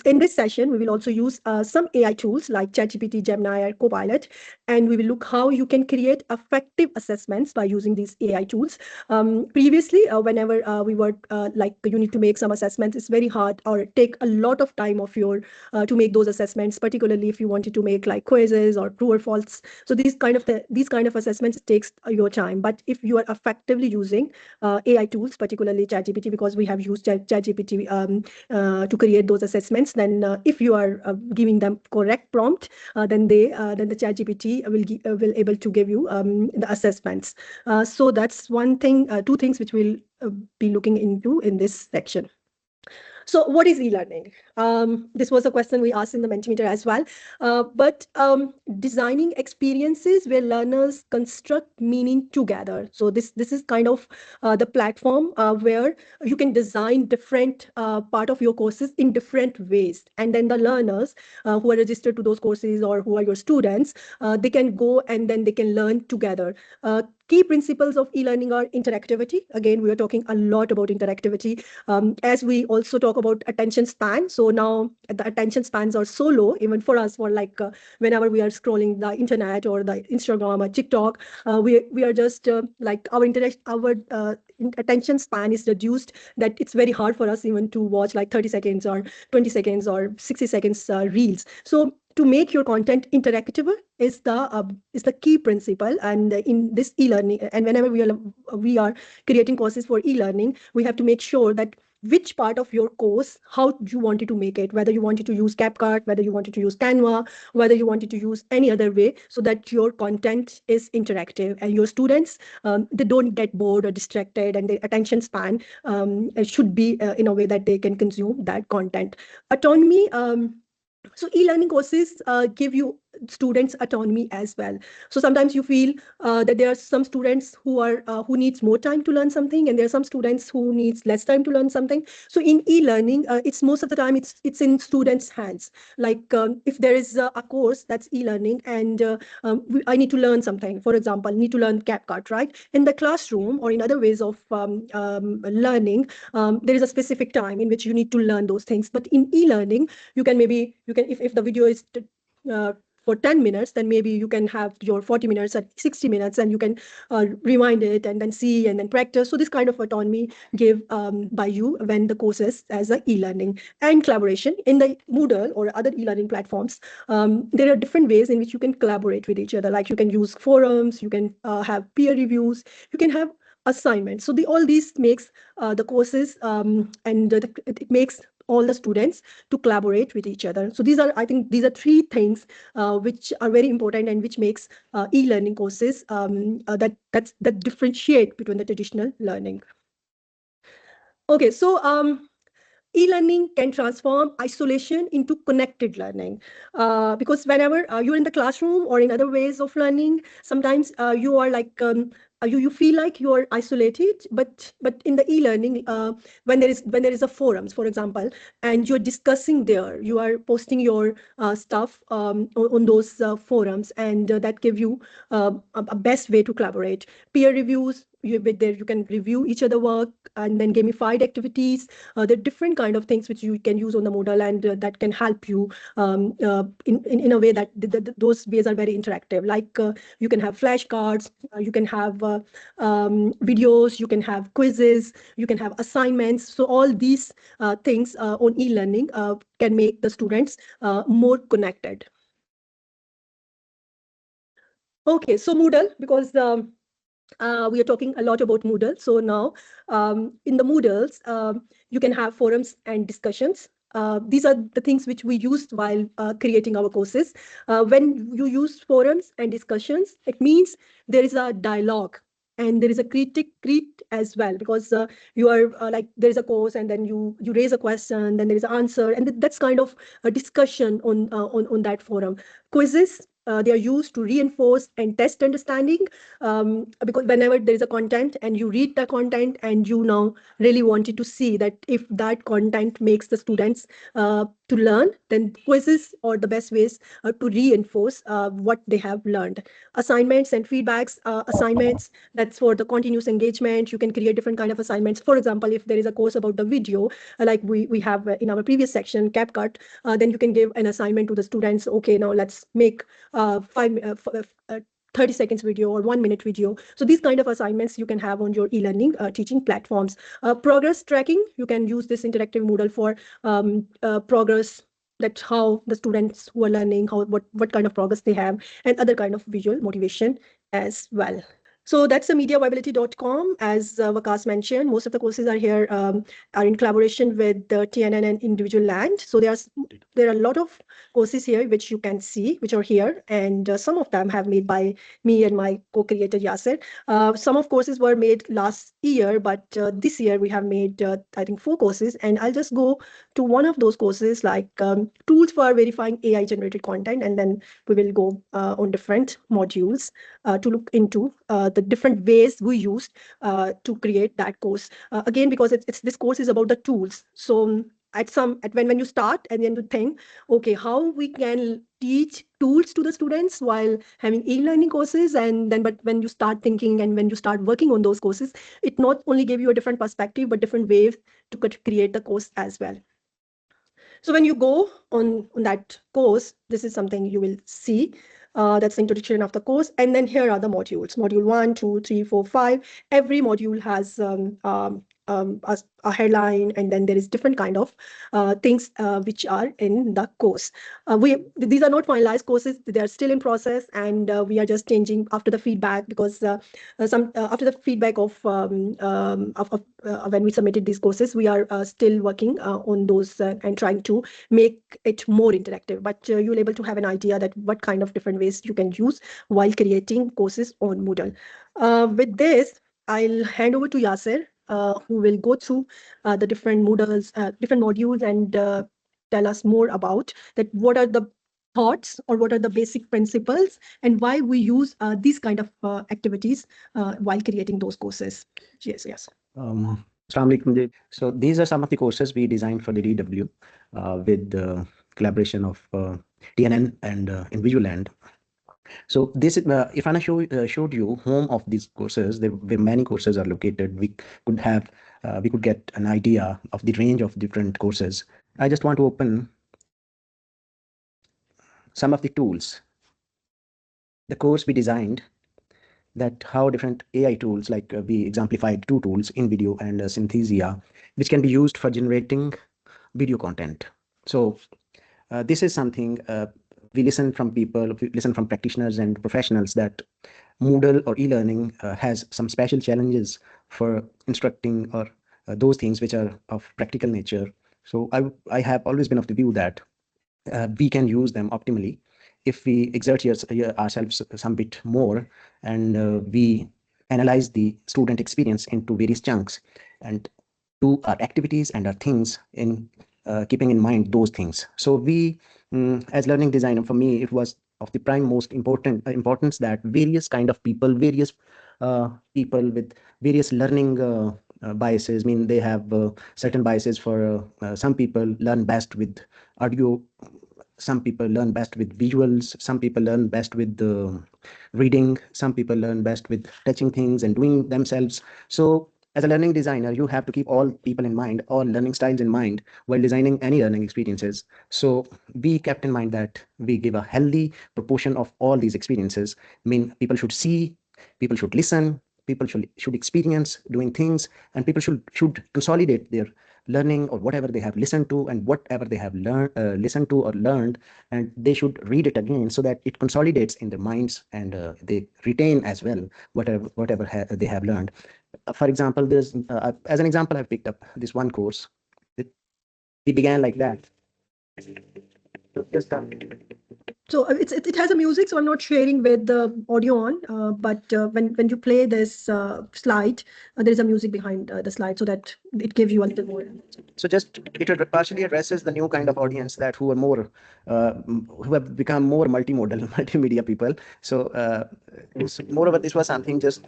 In this session, we will also use some AI tools like ChatGPT, Gemini, or Copilot, and we will look how you can create effective assessments by using these AI tools. Previously, whenever we were like you need to make some assessments, it's very hard or take a lot of time of your to make those assessments, particularly if you wanted to make like quizzes or true or false. So these kind of assessments takes your time. But if you are effectively using AI tools, particularly ChatGPT, because we have used ChatGPT to create those assessments, then if you are giving them correct prompt, then the ChatGPT will able to give you the assessments. So that's one thing, two things which we'll be looking into in this section. So what is e-learning? This was a question we asked in the Mentimeter as well. But designing experiences where learners construct meaning together. So this is kind of the platform where you can design different part of your courses in different ways. And then the learners who are registered to those courses or who are your students, they can go and then they can learn together. Key principles of e-learning are interactivity. Again, we are talking a lot about interactivity as we also talk about attention span. So now the attention spans are so low, even for us, for like whenever we are scrolling the internet or the Instagram or TikTok, we are just like our attention span is reduced, that it's very hard for us even to watch like 30 seconds or 20 seconds or 60 seconds reels. So to make your content interactable is the key principle. And in this e-learning, and whenever we are creating courses for e-learning, we have to make sure that which part of your course, how you wanted to make it, whether you wanted to use CapCut, whether you wanted to use Canva, whether you wanted to use any other way, so that your content is interactive and your students, they don't get bored or distracted, and their attention span should be in a way that they can consume that content. Autonomy. So e-learning courses give you students autonomy as well. So sometimes you feel that there are some students who needs more time to learn something, and there are some students who needs less time to learn something. So in e-learning, it's most of the time it's in students' hands. Like if there is a course that's e-learning, and I need to learn something. For example, need to learn CapCut, right? In the classroom or in other ways of learning, there is a specific time in which you need to learn those things. But in e-learning, you can if the video is for 10 minutes, then maybe you can have your 40 minutes at 60 minutes, and you can rewind it and then see and then practice. So this kind of autonomy give by you when the course is as a e-learning. And collaboration in the Moodle or other e-learning platforms, there are different ways in which you can collaborate with each other. Like you can use forums, you can have peer reviews, you can have assignments. So all these makes the courses and it makes all the students to collaborate with each other. So I think these are three things which are very important and which makes e-learning courses that differentiate between the traditional learning. Okay, so e-learning can transform isolation into connected learning, because whenever you're in the classroom or in other ways of learning, sometimes you are like you feel like you are isolated. But in the e-learning, when there is a forums, for example, and you're discussing there, you are posting your stuff on those forums, and that give you a best way to collaborate. Peer reviews. You can review each other work, and then gamified activities. There are different kind of things which you can use on the Moodle, and that can help you in a way that those ways are very interactive. Like you can have flashcards, you can have videos, you can have quizzes, you can have assignments. So all these things on e-learning can make the students more connected. Okay, so Moodle, because we are talking a lot about Moodle. So now in the Moodles, you can have forums and discussions. These are the things which we used while creating our courses. When you use forums and discussions, it means there is a dialogue and there is a critique as well, because you are like there is a course, and then you raise a question, then there is an answer, and that's kind of a discussion on that forum. Quizzes. They are used to reinforce and test understanding, because whenever there is a content and you read the content and you now really wanted to see that if that content makes the students to learn, then quizzes are the best ways to reinforce what they have learned. Assignments and feedbacks. Assignments, that's for the continuous engagement. You can create different kind of assignments. For example, if there is a course about the video, like we have in our previous section, CapCut, then you can give an assignment to the students. Okay, now let's make 30 seconds video or 1 minute video. So these kind of assignments you can have on your e-learning teaching platforms. Progress tracking, you can use this interactive Moodle for progress, that how the students who are learning, what kind of progress they have, and other kind of visual motivation as well. So that's the mediaviability.com. As Vikas mentioned, most of the courses are here, are in collaboration with the TNN and Individual Land. So there are a lot of courses here which you can see, which are here, and some of them have made by me and my co-creator Yasser. Some of courses were made last year, but this year we have made, I think, 4 courses, and I'll just go to one of those courses, like tools for verifying AI generated content, and then we will go on different modules to look into the different ways we used to create that course. Again, because this course is about the tools. So when you start and then you think, okay, how we can teach tools to the students while having e-learning courses, but when you start thinking and when you start working on those courses, it not only gave you a different perspective, but different ways to create the course as well. So when you go on that course, this is something you will see. That's the introduction of the course. And then here are the modules. Module 1, 2, 3, 4, 5. Every module has a headline, and then there is different kind of things which are in the course. These are not finalized courses; they are still in process, and we are just changing after the feedback, because after the feedback of when we submitted these courses, we are still working on those and trying to make it more interactive. But you'll able to have an idea that what kind of different ways you can use while creating courses on Moodle. With this, I'll hand over to Yasser, who will go through the different Moodles, different modules, and tell us more about that. What are the thoughts, or what are the basic principles, and why we use these kind of activities while creating those courses. Yes. Assalamu alaikum ji. So these are some of the courses we designed for the DW with the collaboration of TNN and InVisualLand. So this is, if I showed you home of these courses, where many courses are located, we could get an idea of the range of different courses. I just want to open some of the tools. The course we designed, that how different AI tools, like we exemplified 2 tools, InVideo and Synthesia, which can be used for generating video content. So this is something we listen from people, we listen from practitioners and professionals, that Moodle or e-learning has some special challenges for instructing, or those things which are of practical nature. So I have always been of the view that we can use them optimally if we exert ourselves some bit more, and we analyze the student experience into various chunks and do our activities and our things in keeping in mind those things. So we, as learning designer, for me, it was of the prime most importance that various kind of people, various people with various learning biases. I mean, they have certain biases. For some people learn best with audio, some people learn best with visuals, some people learn best with reading, some people learn best with touching things and doing themselves. So as a learning designer, you have to keep all people in mind, all learning styles in mind, while designing any learning experiences. So we kept in mind that we give a healthy proportion of all these experiences. I mean, people should see, people should listen, people should experience doing things, and people should consolidate their learning, or whatever they have listened to and whatever they have listened to or learned, and they should read it again, so that it consolidates in their minds, and they retain as well whatever they have learned. For example, there's as an example, I've picked up this one course. We began like that. Just So it has a music, so I'm not sharing with the audio on, but when you play this slide, there is a music behind the slide, so that it gives you a little more. So just it partially addresses the new kind of audience that who are more who have become more multimodal, multimedia people. So moreover, this was something just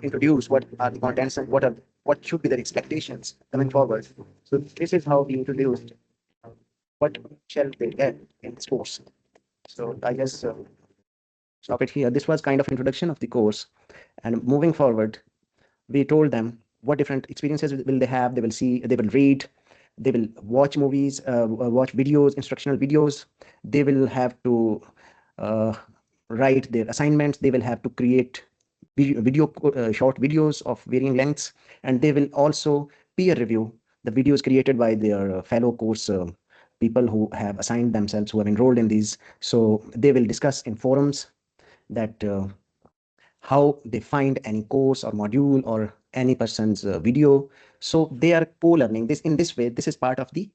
introduce what are the contents and what should be their expectations coming forward. So this is how we introduced what shall they get in this course. So I guess stop it here. This was kind of introduction of the course, and moving forward, we told them what different experiences will they have. They will see, they will read, they will watch movies, watch videos, instructional videos. They will have to write their assignments. They will have to create short videos of varying lengths, and they will also peer review the videos created by their fellow course people who have assigned themselves, who have enrolled in these. So they will discuss in forums that how they find any course or module or any person's video. So they are co-learning this in this way. This is part of the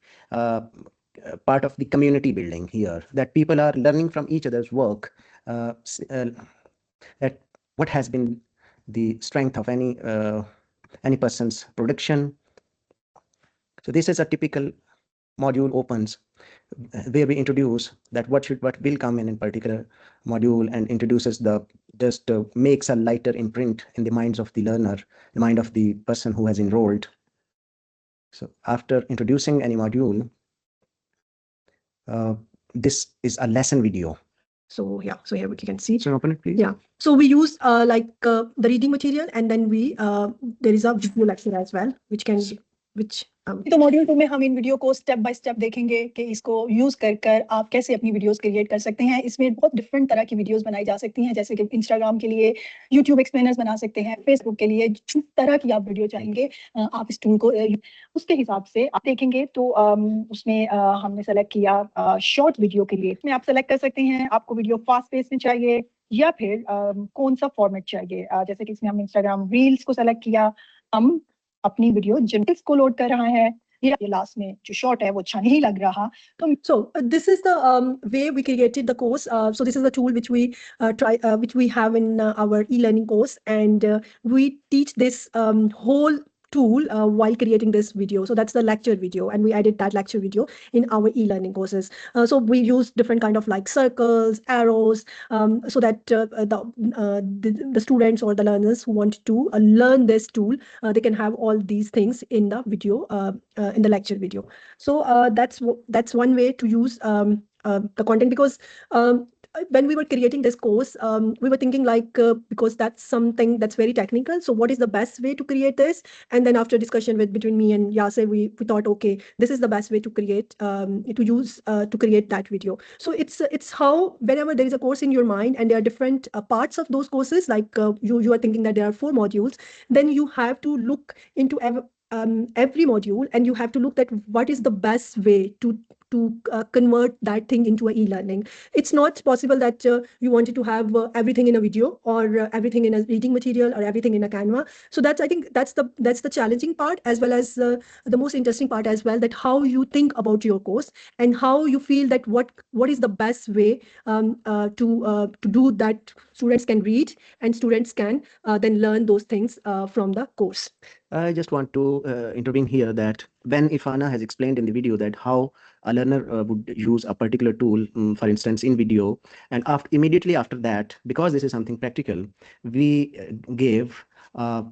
community building here, that people are learning from each other's work, that what has been the strength of any person's production. So this is a typical module opens, where we introduce that what will come in particular module, and introduces just makes a lighter imprint in the minds of the learner, the mind of the person who has enrolled. So after introducing any module, this is a lesson video. So yeah, so here we can see. So open it, please. Yeah. So we use the reading material, and then we there is a video lecture as well, which can which तो module 2 में हम इन video को step by step देखेंगे कि इसको use कर आप कैसे अपनी वीडियोस क्रिएट कर सकते हैं। इसमें बहुत डिफरेंट तरह की वीडियोस बनाई जा सकती हैं, जैसे कि इंस्टाग्राम के लिए यूट्यूब एक्सप्लेनर्स बना सकते हैं, फेसबुक के लिए जिस तरह की आप वीडियो चाहेंगे आप इस टूल को उसके हिसाब से आप देखेंगे। तो उसमें हमने सेलेक्ट किया शॉर्ट वीडियो के लिए। इसमें आप सेलेक्ट कर सकते हैं आपको वीडियो फास्ट पेस में चाहिए या फिर कौन सा फॉर्मेट चाहिए। जैसे कि इसमें हमने इंस्टाग्राम रील्स को सेलेक्ट किया, हम अपनी वीडियो जिनटिक्स को लोड कर रहा है, ये लास्ट में जो शॉर्ट है वो अच्छा नहीं लग रहा। So this is the way we created the course. So this is the tool which we which we have in our e-learning course, and we teach this whole tool while creating this video. So that's the lecture video, and we edit that lecture video in our e-learning courses. So we use different kind of like circles, arrows, so that the students or the learners who want to learn this tool, they can have all these things in the video, in the lecture video. So that's one way to use the content, because when we were creating this course, we were thinking like, because that's something that's very technical, so what is the best way to create this? And then after discussion between me and Yasser, we thought, okay, this is the best way to create to create that video. So it's how, whenever there is a course in your mind and there are different parts of those courses, like you are thinking that there are 4 modules, then you have to look into every module, and you have to look at what is the best way to convert that thing into an e-learning. It's not possible that you wanted to have everything in a video, or everything in a reading material, or everything in a Canva. So I think that's the challenging part, as well as the most interesting part as well, that how you think about your course and how you feel that what is the best way to do that students can read and students can then learn those things from the course. I just want to intervene here that when Ifana has explained in the video that how a learner would use a particular tool, for instance, in video, and immediately after that, because this is something practical, we gave a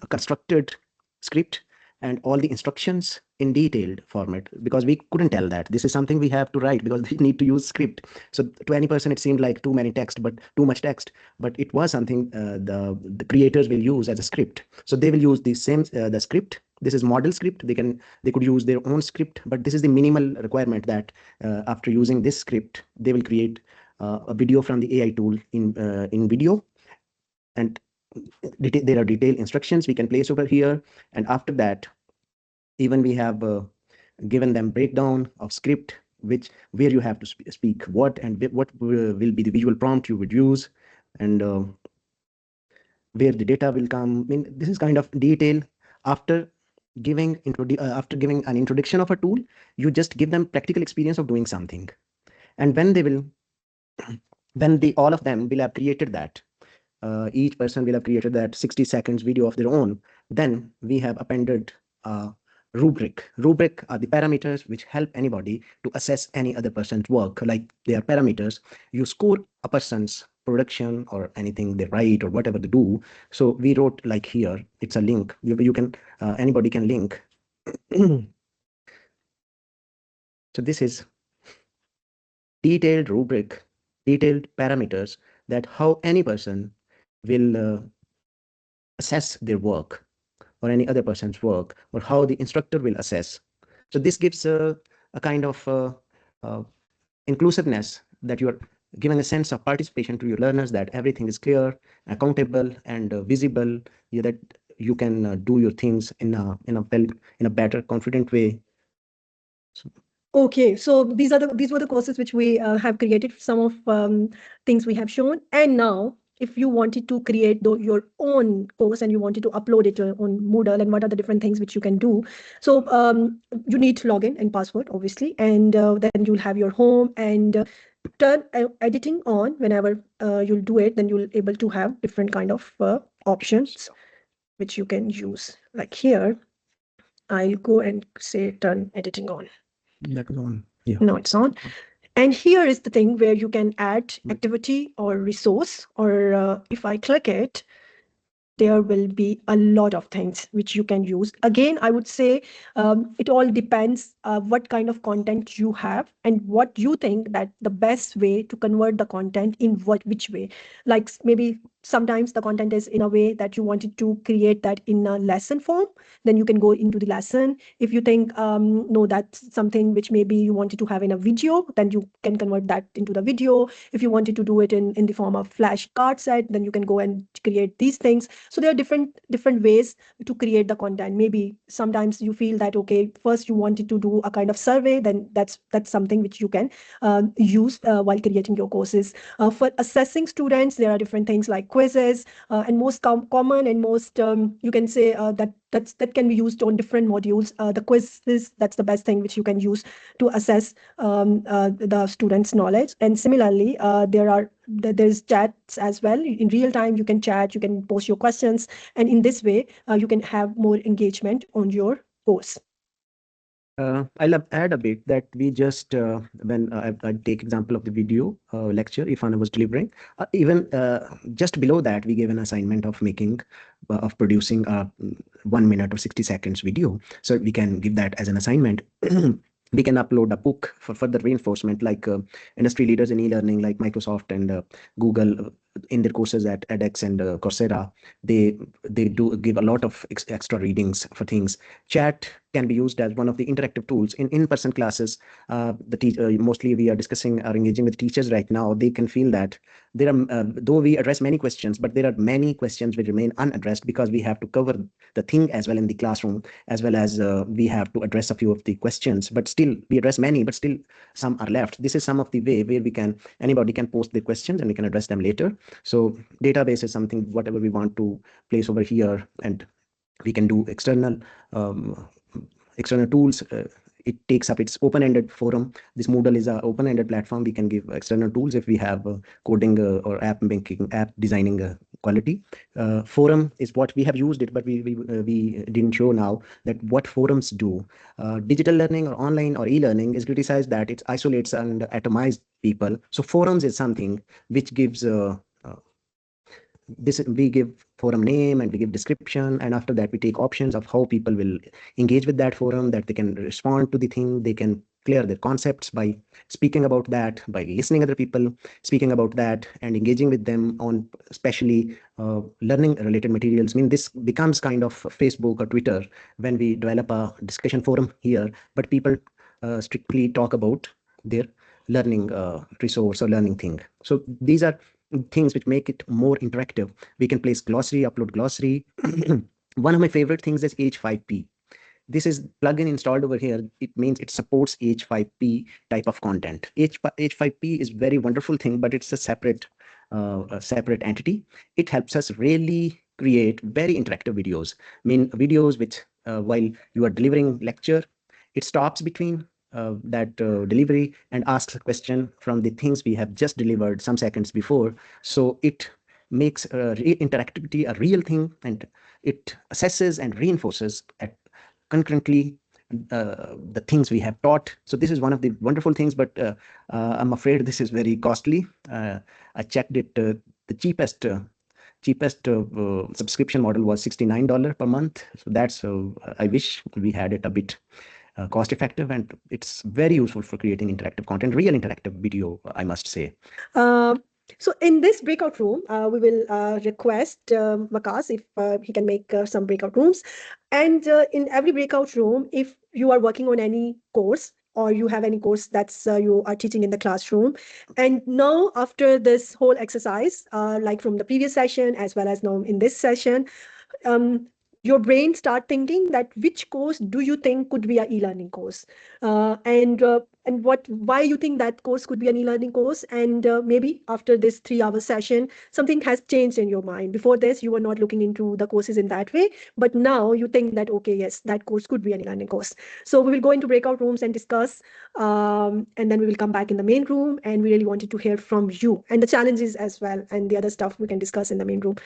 constructed script and all the instructions in detailed format, because we couldn't tell that this is something we have to write, because we need to use script. So to any person, it seemed like too many text, but too much text, but it was something the creators will use as a script. So they will use the same the script. This is model script. They could use their own script, but this is the minimal requirement that after using this script, they will create a video from the AI tool in video, and there are detailed instructions we can place over here. And after that, even we have given them breakdown of script, where you have to speak what, and what will be the visual prompt you would use, and where the data will come. I mean, this is kind of detail. After giving an introduction of a tool, you just give them practical experience of doing something, and when all of them will have created that, each person will have created that 60 seconds video of their own, then we have appended a rubric. Rubric are the parameters which help anybody to assess any other person's work. Like they are parameters, you score a person's production or anything they write or whatever they do. So we wrote like here, it's a link. You can anybody can link. So this is detailed rubric, detailed parameters that how any person will assess their work or any other person's work, or how the instructor will assess. So this gives a kind of inclusiveness, that you are giving a sense of participation to your learners, that everything is clear, accountable, and visible, that you can do your things in a better, confident way. Okay, so these were the courses which we have created. Some of things we have shown, and now if you wanted to create your own course and you wanted to upload it on Moodle, and what are the different things which you can do. So you need login and password, obviously, and then you'll have your home, and turn editing on. Whenever you'll do it, then you'll able to have different kind of options which you can use. Like here, I'll go and say turn editing on. That is on. Yeah. No, it's on. And here is the thing where you can add activity or resource, or if I click it, there will be a lot of things which you can use. Again, I would say it all depends what kind of content you have and what you think that the best way to convert the content in which way. Like maybe sometimes the content is in a way that you wanted to create that in a lesson form, then you can go into the lesson. If you think, no, that's something which maybe you wanted to have in a video, then you can convert that into the video. If you wanted to do it in the form of flashcard set, then you can go and create these things. So there are different ways to create the content. Maybe sometimes you feel that, okay, first you wanted to do a kind of survey, then that's something which you can use while creating your courses. For assessing students, there are different things like quizzes, and most common and most you can say that can be used on different modules. The quizzes, that's the best thing which you can use to assess the students' knowledge. And similarly, there's chats as well. In real time, you can chat, you can post your questions, and in this way, you can have more engagement on your course. I'll add a bit that we just, when I take example of the video lecture, if I was delivering, even just below that, we gave an assignment of producing a 1 minute or 60 seconds video. So we can give that as an assignment. We can upload a book for further reinforcement, like industry leaders in e-learning, like Microsoft and Google, in their courses at edX and Coursera, they do give a lot of extra readings for things. Chat can be used as one of the interactive tools in in-person classes. Mostly we are discussing or engaging with teachers right now. They can feel that there are, though we address many questions, but there are many questions which remain unaddressed because we have to cover the thing as well in the classroom, as well as we have to address a few of the questions. But still, we address many, but still some are left. This is some of the way where anybody can post their questions and we can address them later. So database is something, whatever we want to place over here, and we can do external tools. It takes up its open-ended forum. This Moodle is an open-ended platform. We can give external tools if we have coding or app making, app designing quality. Forum is what we have used it, but we didn't show now that what forums do. Digital learning or online or e-learning is criticized that it isolates and atomizes people. So forums is something which gives we give forum name and we give description, and after that we take options of how people will engage with that forum, that they can respond to the thing, they can clear their concepts by speaking about that, by listening other people speaking about that and engaging with them on especially learning related materials. I mean, this becomes kind of Facebook or Twitter when we develop a discussion forum here, but people strictly talk about their learning resource or learning thing. So these are things which make it more interactive. We can place glossary, upload glossary. One of my favorite things is H5P. This is plugin installed over here. It means it supports H5P type of content. H5P is very wonderful thing, but it's a separate entity. It helps us really create very interactive videos. I mean, videos which while you are delivering lecture, it stops between that delivery and asks a question from the things we have just delivered some seconds before. So it makes interactivity a real thing, and it assesses and reinforces concurrently the things we have taught. So this is one of the wonderful things, but I'm afraid this is very costly. I checked it. The cheapest subscription model was $69 per month. So that's I wish we had it a bit cost effective, and it's very useful for creating interactive content, real interactive video, I must say. So in this breakout room, we will request Vikas if he can make some breakout rooms. And in every breakout room, if you are working on any course or you have any course that's you are teaching in the classroom, and now after this whole exercise, like from the previous session as well as now in this session, your brain start thinking that which course do you think could be an e-learning course, and why you think that course could be an e-learning course, and maybe after this 3-hour session something has changed in your mind. Before this you were not looking into the courses in that way, but now you think that, okay, yes, that course could be an e-learning course. So we will go into breakout rooms and discuss, and then we will come back in the main room, and we really wanted to hear from you and the challenges as well, and the other stuff we can discuss in the main room.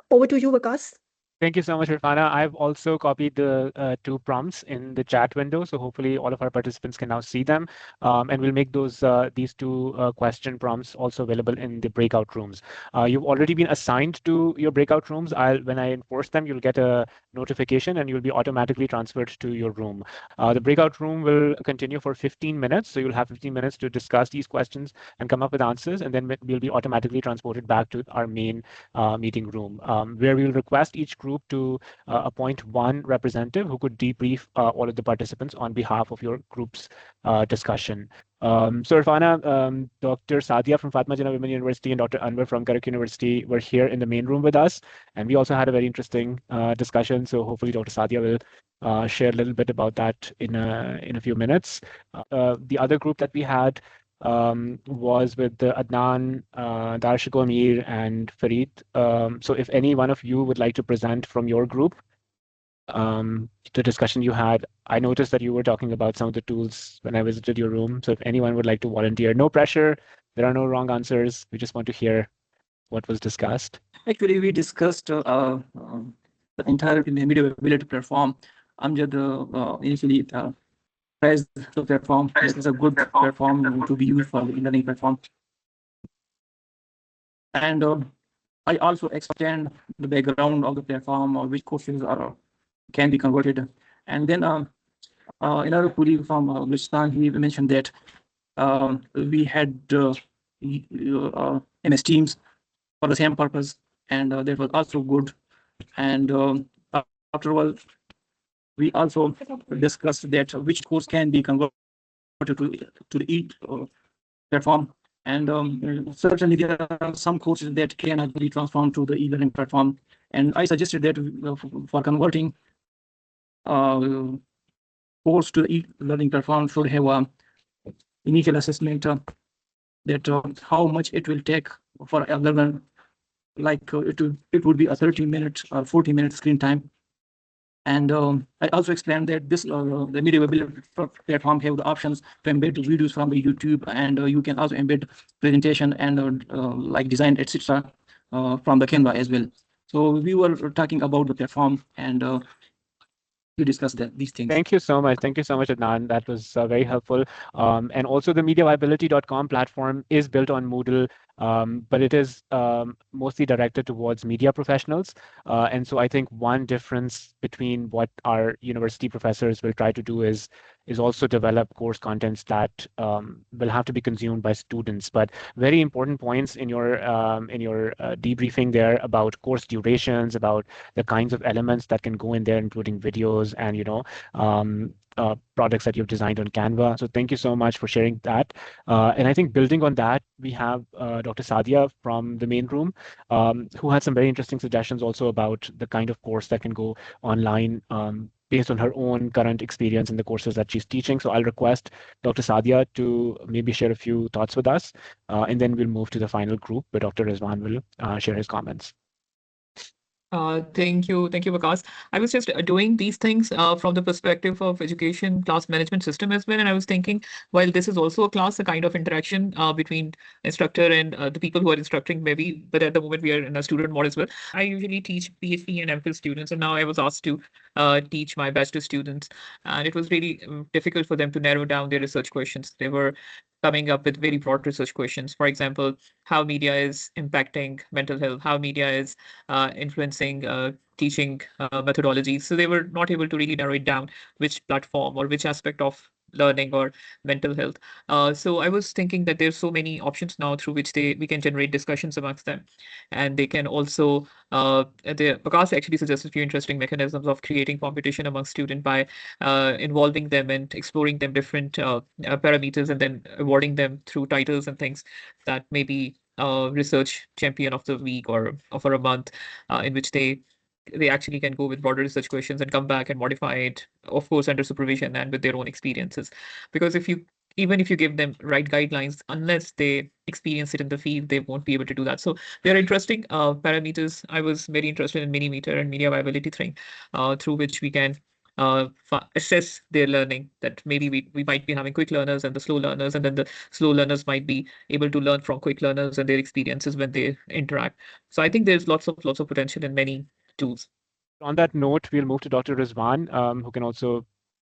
Over to you, Vikas. Thank you so much, Irfana. I've also copied the 2 prompts in the chat window, so hopefully all of our participants can now see them. And we'll make these 2 question prompts also available in the breakout rooms. You've already been assigned to your breakout rooms. When I enforce them, you'll get a notification and you'll be automatically transferred to your room. The breakout room will continue for 15 minutes, so you'll have 15 minutes to discuss these questions and come up with answers, and then we'll be automatically transported back to our main meeting room, where we will request each group to appoint 1 representative who could debrief all of the participants on behalf of your group's discussion. So Irfana, Dr. Sadia from Fatma Jinnah Women University and Dr. Anwar from Karak University were here in the main room with us, and we also had a very interesting discussion. So hopefully Dr. Sadia will share a little bit about that in a few minutes. The other group that we had was with Adnan, Darshiko Amir, and Farid. So if any one of you would like to present from your group, the discussion you had, I noticed that you were talking about some of the tools when I visited your room. So if anyone would like to volunteer, no pressure. There are no wrong answers. We just want to hear what was discussed. Actually, we discussed the entire media availability platform. Amjad initially praised the platform. It is a good platform to be used for the e-learning platform. And I also explained the background of the platform or which courses can be converted. And then another colleague from Balochistan, he mentioned that we had MS Teams for the same purpose, and that was also good. And afterwards, we also discussed that which course can be converted to the platform. And certainly there are some courses that cannot be transformed to the e-learning platform. And I suggested that for converting course to the e-learning platform should have a initial assessment that how much it will take for a learner, like it would be a 30-minute or 40-minute screen time. And I also explained that this the media availability platform have the options to embed videos from the YouTube, and you can also embed presentation and like design, etc. From the Canva as well. So we were talking about the platform, and we discussed these things. Thank you so much. Thank you so much, Adnan. That was very helpful. And also the mediaviability.com platform is built on Moodle, but it is mostly directed towards media professionals. And so I think one difference between what our university professors will try to do is also develop course contents that will have to be consumed by students. But very important points in your debriefing there about course durations, about the kinds of elements that can go in there, including videos and products that you've designed on Canva. So thank you so much for sharing that. And I think building on that, we have Dr. Sadia from the main room, who had some very interesting suggestions also about the kind of course that can go online based on her own current experience in the courses that she's teaching. So I'll request Dr. Sadia to maybe share a few thoughts with us, and then we'll move to the final group where Dr. Rizwan will share his comments. Thank you, Vikas. I was just doing these things from the perspective of education class management system as well, and I was thinking, while this is also a class, a kind of interaction between instructor and the people who are instructing, maybe, but at the moment we are in a student mode as well. I usually teach PhD and MPhil students, and now I was asked to teach my bachelor students, and it was really difficult for them to narrow down their research questions. They were coming up with very broad research questions. For example, how media is impacting mental health, how media is influencing teaching methodologies. So they were not able to really narrow it down which platform or which aspect of learning or mental health. So I was thinking that there's so many options now through which we can generate discussions amongst them. And they can also, Vikas actually suggested a few interesting mechanisms of creating competition amongst students by involving them and exploring them different parameters and then awarding them through titles and things that may be research champion of the week or for a month, in which they actually can go with broader research questions and come back and modify it, of course, under supervision and with their own experiences. Because even if you give them right guidelines, unless they experience it in the field, they won't be able to do that. So there are interesting parameters. I was very interested in Minimeter and media viability thing, through which we can assess their learning, that maybe we might be having quick learners and the slow learners, and then the slow learners might be able to learn from quick learners and their experiences when they interact. So I think there's lots of potential in many tools. On that note, we'll move to Dr. Rizwan, who can also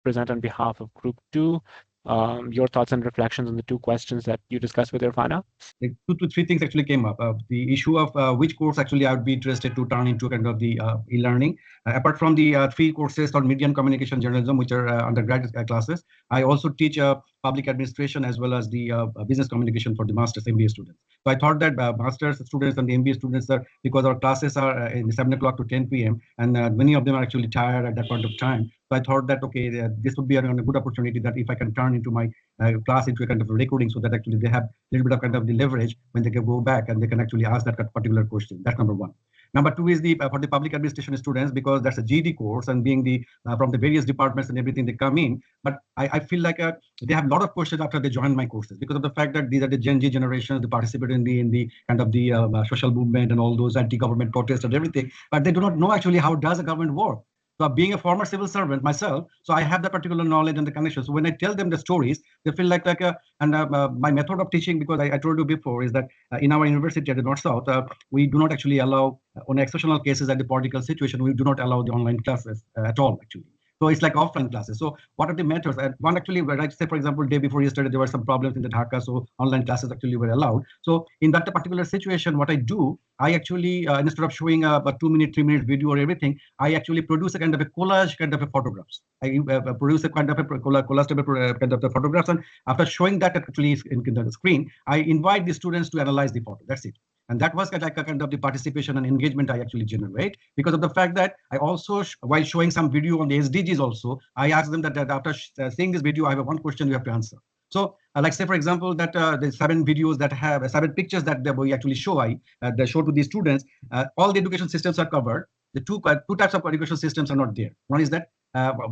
present on behalf of Group 2. Your thoughts and reflections on the two questions that you discussed with Irfana. Like 2 to 3 things actually came up. The issue of which course actually I would be interested to turn into kind of the e-learning. Apart from the 3 courses called Media and Communication Journalism, which are undergraduate classes, I also teach public administration as well as the business communication for the master's MBA students. So I thought that master's students and the MBA students are, because our classes are in 7 o'clock to 10 p.m. and many of them are actually tired at that point of time. So I thought that, okay, this would be a good opportunity that if I can turn into my class into a kind of a recording so that actually they have a little bit of kind of the leverage when they can go back and they can actually ask that particular question. That's number one. Number two is the for the public administration students, because that's a GD course and being the from the various departments and everything they come in. But I feel like they have a lot of questions after they join my courses because of the fact that these are the Gen Z generations, they participate in the kind of the social movement and all those anti-government protests and everything. But they do not know actually how does a government work. So being a former civil servant myself, so I have the particular knowledge and the connection. So when I tell them the stories, they feel like my method of teaching, because I told you before, is that in our university at the North South, we do not actually allow, on exceptional cases at the political situation, we do not allow the online classes at all, actually. So it's like offline classes. So what are the methods? And one actually, where I say, for example, day before yesterday, there were some problems in the Dhaka, so online classes actually were allowed. So in that particular situation, what I do, I actually, instead of showing a 2-minute, 3-minute video or everything, I actually produce a kind of a collage, kind of a photographs. I produce a kind of a collage type of kind of the photographs, and after showing that actually in the screen, I invite the students to analyze the photo. That's it. And that was like a kind of the participation and engagement I actually generate, because of the fact that I also, while showing some video on the SDGs also, I ask them that after seeing this video, I have one question you have to answer. So like say, for example, that the 7 videos that have 7 pictures that we actually show, they show to the students, all the education systems are covered. The two types of education systems are not there. One is that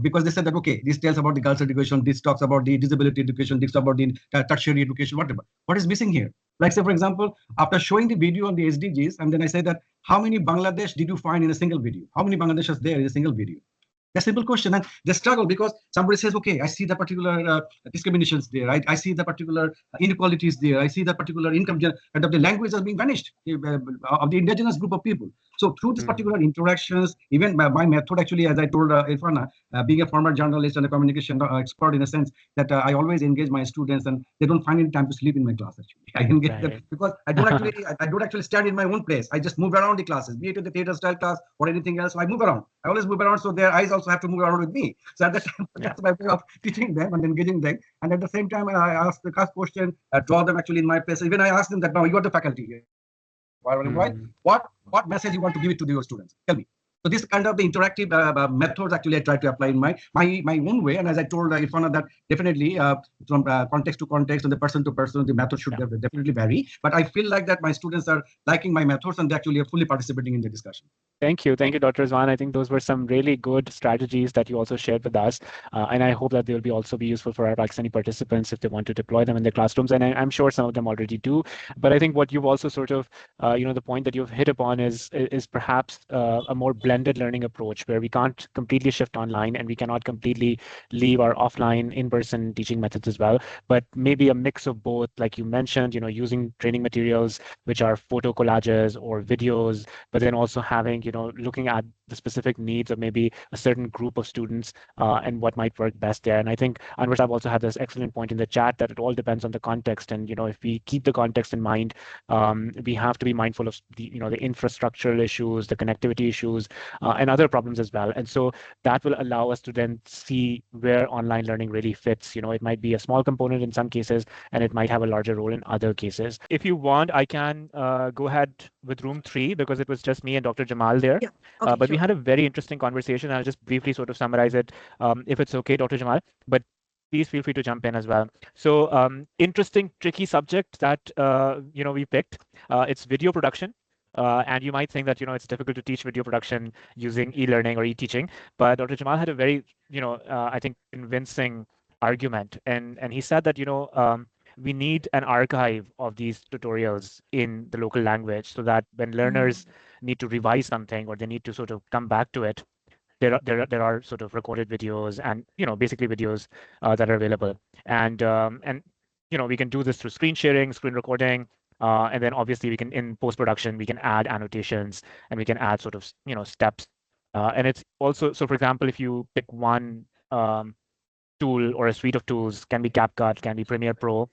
because they said that, okay, this tells about the girls' education, this talks about the disability education, this about the tertiary education, whatever. What is missing here? Like say, for example, after showing the video on the SDGs, and then I say that, how many Bangladesh did you find in a single video? How many Bangladesh is there in a single video? A simple question, and they struggle because somebody says, okay, I see the particular discriminations there, I see the particular inequalities there, I see the particular income, and of the language are being vanished of the indigenous group of people. So through these particular interactions, even my method actually, as I told Irfana, being a former journalist and a communication expert, in a sense that I always engage my students, and they don't find any time to sleep in my class. Actually, I engage them because I don't actually stand in my own place. I just move around the classes, be it in the theater style class or anything else. So I move around. I always move around, so their eyes also have to move around with me. So at that time, that's my way of teaching them and engaging them. And at the same time, I ask the class question, draw them actually in my place. Even I ask them that, now you are the faculty here. What message you want to give it to your students? Tell me. So this kind of the interactive methods actually I try to apply in my own way. And as I told Irfana, that definitely from context to context and the person to person, the method should definitely vary. But I feel like that my students are liking my methods and they actually are fully participating in the discussion. Thank you, Dr. Rizwan. I think those were some really good strategies that you also shared with us, and I hope that they will also be useful for our Pakistani participants if they want to deploy them in their classrooms. And I'm sure some of them already do. But I think what you've also sort of, the point that you've hit upon is perhaps a more blended learning approach, where we can't completely shift online and we cannot completely leave our offline in-person teaching methods as well. But maybe a mix of both, like you mentioned, using training materials which are photo collages or videos, but then also having looking at the specific needs of maybe a certain group of students and what might work best there. And I think Anwar Saab also had this excellent point in the chat that it all depends on the context. And if we keep the context in mind, we have to be mindful of the infrastructural issues, the connectivity issues, and other problems as well. And so that will allow us to then see where online learning really fits. It might be a small component in some cases, and it might have a larger role in other cases. If you want, I can go ahead with room 3, because it was just me and Dr. Jamal there. Yeah. Okay, but we had a very interesting conversation. I'll just briefly sort of summarize it, if it's okay, Dr. Jamal. But please feel free to jump in as well. So interesting, tricky subject that we picked. It's video production. And you might think that it's difficult to teach video production using e-learning or e-teaching, but Dr. Jamal had a very I think convincing argument, and he said that we need an archive of these tutorials in the local language, so that when learners need to revise something or they need to sort of come back to it, there are sort of recorded videos and basically videos that are available, and we can do this through screen sharing, screen recording, and then obviously we can, in post production, we can add annotations and we can add sort of steps And it's also, so for example, if you pick one tool or a suite of tools, can be CapCut, can be Premiere Pro.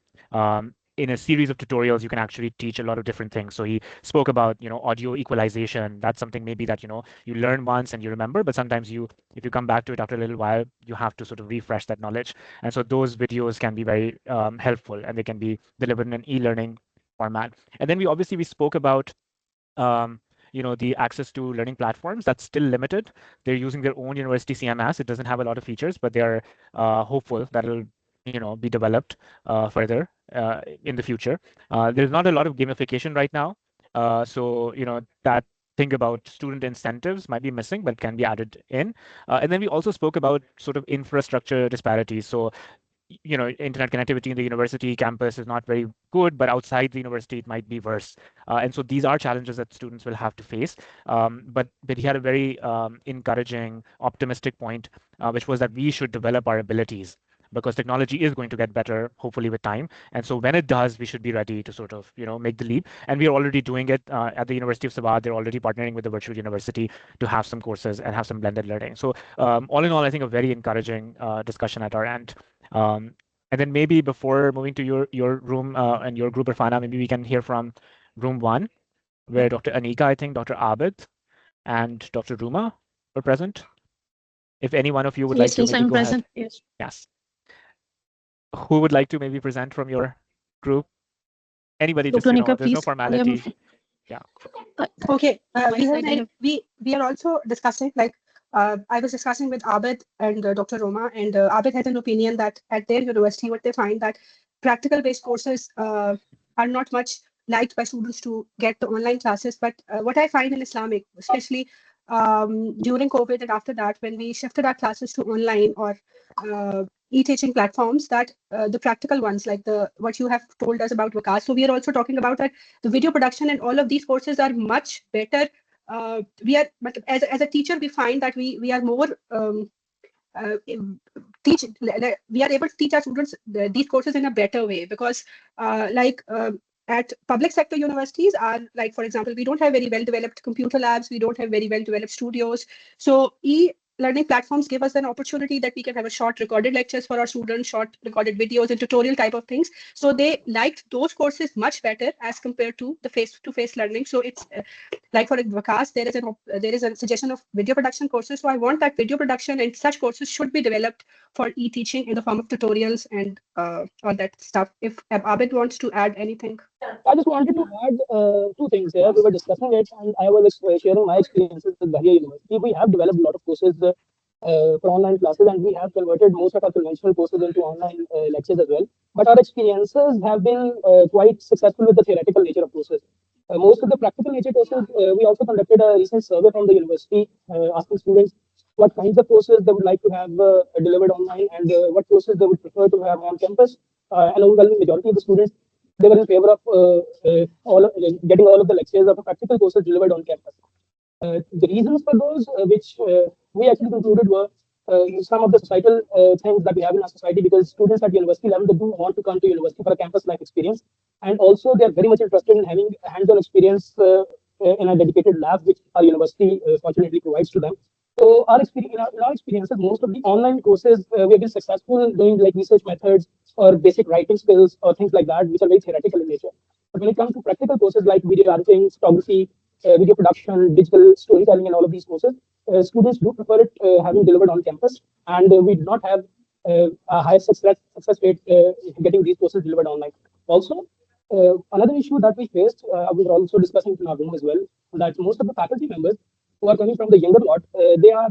In a series of tutorials, you can actually teach a lot of different things. So he spoke about, audio equalization. That's something maybe that, you learn once and you remember, but sometimes if you come back to it after a little while, you have to sort of refresh that knowledge. And so those videos can be very helpful, and they can be delivered in an e-learning format. And then we spoke about the access to learning platforms. That's still limited. They're using their own university CMS. It doesn't have a lot of features, but they're hopeful that it'll be developed further in the future. There's not a lot of gamification right now. So that thing about student incentives might be missing, but can be added in. And then we also spoke about sort of infrastructure disparities. So internet connectivity in the university campus is not very good, but outside the university it might be worse. And so these are challenges that students will have to face. But he had a very encouraging, optimistic point, which was that we should develop our abilities, because technology is going to get better, hopefully with time. And so when it does, we should be ready to sort of, make the leap. And we are already doing it at the University of Sabah. They're already partnering with the virtual university to have some courses and have some blended learning. So all in all, I think a very encouraging discussion at our end. And then maybe before moving to your room and your group, Irfana, maybe we can hear from room 1, where Dr. Anika, I think, Dr. Abid, and Dr. Ruma were present. If any one of you would like to maybe go ahead. Yes. Who would like to maybe present from your group? Anybody, just, Dr. Anika, there's no please. formality. Yeah. Okay, we are also discussing, like, I was discussing with Abid and Dr. Roma, and Abid had an opinion that at their university, what they find that practical-based courses are not much liked by students to get the online classes. But what I find in Islamic, especially during COVID and after that, when we shifted our classes to online or e-teaching platforms, that the practical ones, like what you have told us about Vikas. So we are also talking about that the video production and all of these courses are much better. But as a teacher, we find that we are more we are able to teach our students these courses in a better way, because at public sector universities are, like, for example, we don't have very well developed computer labs, we don't have very well developed studios. So e-learning platforms give us an opportunity that we can have a short recorded lectures for our students, short recorded videos and tutorial type of things. So they liked those courses much better as compared to the face-to-face learning. So it's like for Vikas, there is a suggestion of video production courses. So I want that video production and such courses should be developed for e-teaching in the form of tutorials and all that stuff. If Abid wants to add anything. I just wanted to add two things here. We were discussing it, and I was sharing my experiences with Bahia University. We have developed a lot of courses for online classes, and we have converted most of our conventional courses into online lectures as well. But our experiences have been quite successful with the theoretical nature of courses. Most of the practical nature courses, we also conducted a recent survey from the university asking students what kinds of courses they would like to have delivered online, and what courses they would prefer to have on campus. An overwhelming majority of the students, they were in favor of getting all of the lectures of the practical courses delivered on campus. The reasons for those, which we actually concluded, were some of the societal things that we have in our society, because students at university level, they do want to come to university for a campus life experience, and also they are very much interested in having hands-on experience in a dedicated lab, which our university fortunately provides to them. So our experience, in our experiences, most of the online courses, we have been successful doing like research methods or basic writing skills or things like that, which are very theoretical in nature. But when it comes to practical courses like video editing, photography, video production, digital storytelling, and all of these courses, students do prefer it having delivered on campus, and we do not have a high success rate getting these courses delivered online. Also, another issue that we faced, we were also discussing in our room as well, that most of the faculty members who are coming from the younger lot, they are,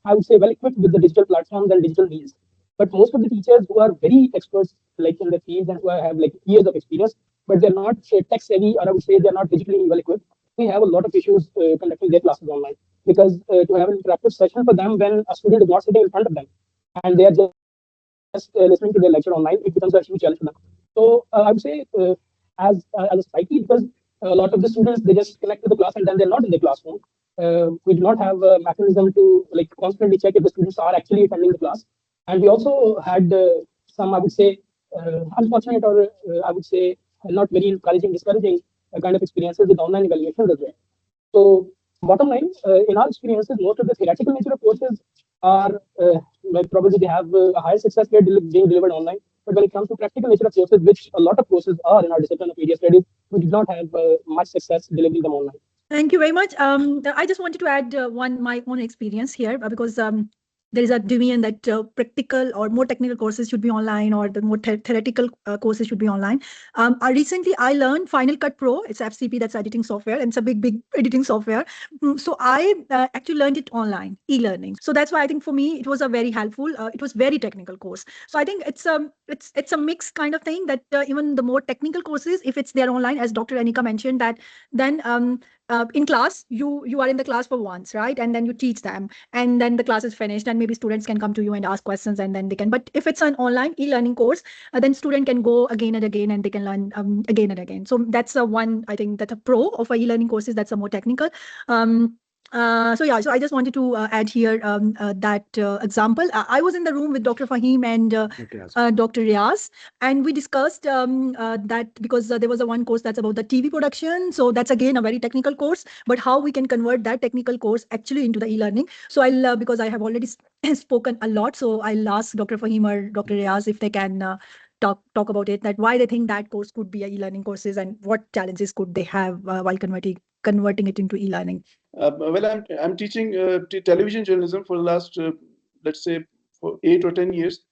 I would say, well equipped with the digital platforms and digital means. But most of the teachers who are very experts, like in the field, and who have like years of experience, but they're not tech savvy, or I would say they're not digitally well equipped, we have a lot of issues conducting their classes online, because to have an interactive session for them when a student is not sitting in front of them and they are just listening to their lecture online, it becomes a huge challenge for them. So I would say as a society, because a lot of the students, they just connect to the class and then they're not in the classroom. We do not have a mechanism to like constantly check if the students are actually attending the class. And we also had some, I would say, unfortunate, or I would say not very encouraging, discouraging kind of experiences with online evaluations as well. So bottom line, in our experiences, most of the theoretical nature of courses are like probably they have a higher success rate being delivered online. But when it comes to practical nature of courses, which a lot of courses are in our discipline of media studies, we did not have much success delivering them online. Thank you very much. I just wanted to add my own experience here because there is a division that practical or more technical courses should be online, or the more theoretical courses should be online. Recently, I learned Final Cut Pro. It's FCP, that's editing software, and it's a big editing software. So I actually learned it online, e-learning. So that's why I think for me it was a very helpful. It was very technical course. So I think it's a mixed kind of thing that even the more technical courses, if it's there online, as Dr. Anika mentioned, that then in class you are in the class for once, right, and then you teach them, and then the class is finished, and maybe students can come to you and ask questions, and then they can. But if it's an online e-learning course, then student can go again and again, and they can learn again and again. So that's one, I think, that a pro of a e-learning courses, that's a more technical. So yeah, so I just wanted to add here that example. I was in the room with Dr. Fahim and Dr. Riaz, and we discussed that because there was a one course that's about the TV production. So that's again a very technical course, but how we can convert that technical course actually into the e-learning. So I'll, because I have already spoken a lot, so I'll ask Dr. Fahim or Dr. Riaz if they can talk about it, that why they think that course could be a e-learning courses, and what challenges could they have while converting it into e-learning. Well, I'm teaching television journalism for the last let's say for 8 or 10 years,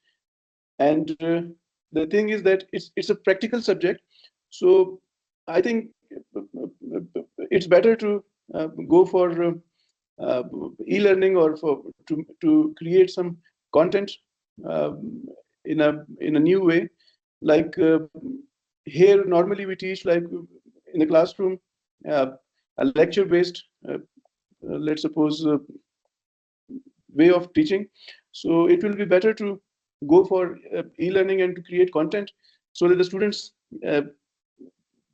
and the thing is that it's a practical subject. So I think it's better to go for e-learning, or to create some content in a new way. Like here, normally we teach like in the classroom a lecture-based, let's suppose, way of teaching. So it will be better to go for e-learning and to create content so that the students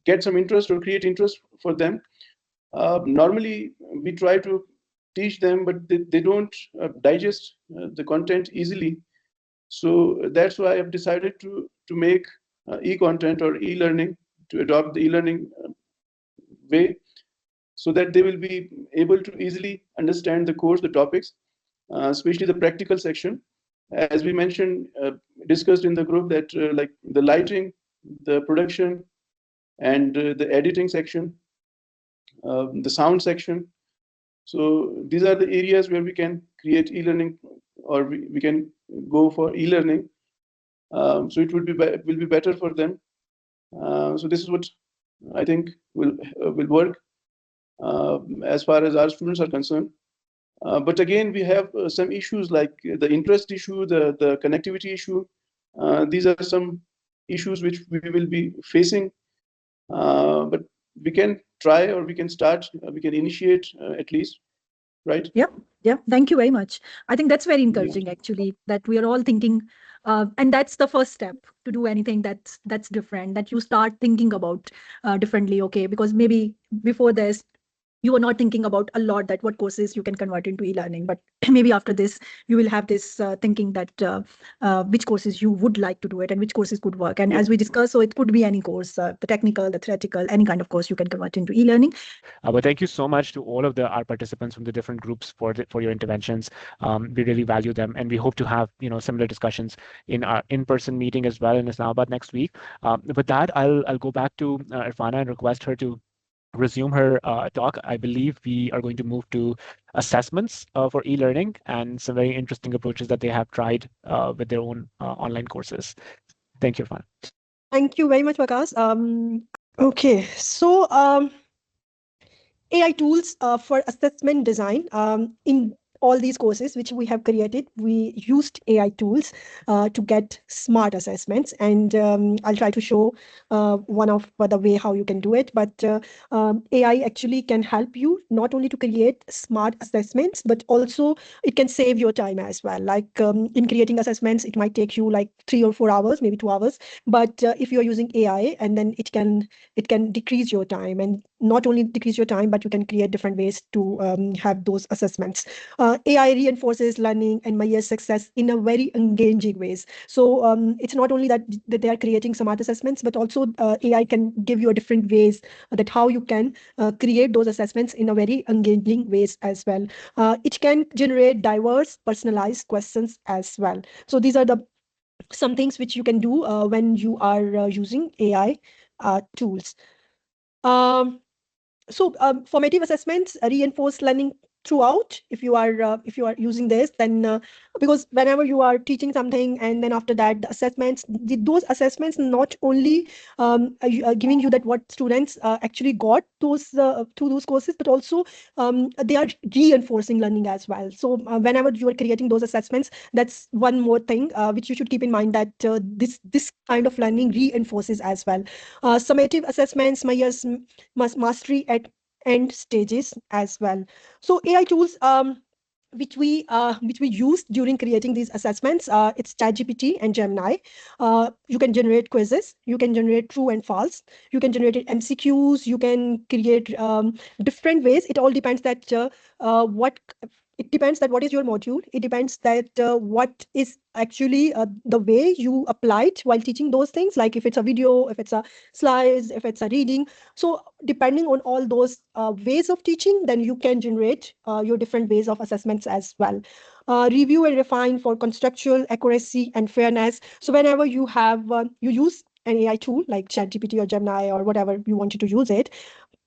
get some interest or create interest for them. Normally, we try to teach them, but they don't digest the content easily. So that's why I've decided to make e-content or e-learning, to adopt the e-learning way, so that they will be able to easily understand the course, the topics, especially the practical section. As we mentioned, discussed in the group, that like the lighting, the production, and the editing section, the sound section. So these are the areas where we can create e-learning, or we can go for e-learning. So it will be better for them. So this is what I think will work as far as our students are concerned. But again, we have some issues like the interest issue, the connectivity issue. These are some issues which we will be facing. But we can try, or we can start, we can initiate at least, right? Yeah, thank you very much. I think that's very encouraging, actually, that we are all thinking, and that's the first step to do anything that's different, that you start thinking about differently, okay? Because maybe before this, you were not thinking about a lot that what courses you can convert into e-learning, but maybe after this, you will have this thinking that which courses you would like to do it and which courses could work. And as we discussed, so it could be any course, the technical, the theoretical, any kind of course you can convert into e-learning. But thank you so much to all of our participants from the different groups for your interventions. We really value them, and we hope to have similar discussions in our in-person meeting as well in Islamabad next week. With that, I'll go back to Irfana and request her to resume her talk. I believe we are going to move to assessments for e-learning and some very interesting approaches that they have tried with their own online courses. Thank you, Irfana. Thank you very much, Vikas. Okay, so AI tools for assessment design. In all these courses which we have created, we used AI tools to get smart assessments, and I'll try to show one of the way how you can do it. But AI actually can help you not only to create smart assessments, but also it can save your time as well. Like in creating assessments, it might take you like 3 or 4 hours, maybe 2 hours. But if you're using AI, and then it can decrease your time, and not only decrease your time, but you can create different ways to have those assessments. AI reinforces learning and Mayer's success in a very engaging ways. So it's not only that they are creating smart assessments, but also AI can give you a different ways that how you can create those assessments in a very engaging ways as well. It can generate diverse, personalized questions as well. So these are the some things which you can do when you are using AI tools. So formative assessments reinforce learning throughout. If you are using this, then because whenever you are teaching something and then after that the assessments, those assessments not only are giving you that what students actually got those through those courses, but also they are reinforcing learning as well. So whenever you are creating those assessments, that's one more thing which you should keep in mind, that this kind of learning reinforces as well. Summative assessments measures mastery at end stages as well. So AI tools which we used during creating these assessments, it's ChatGPT and Gemini. You can generate quizzes, you can generate true and false, you can generate MCQs, you can create different ways. It all depends that what it depends that what is your module. It depends that what is actually the way you applied while teaching those things, like if it's a video, if it's a slides, if it's a reading. So depending on all those ways of teaching, then you can generate your different ways of assessments as well. Review and refine for contextual accuracy and fairness. So whenever you have you use an AI tool like ChatGPT or Gemini or whatever you wanted to use it,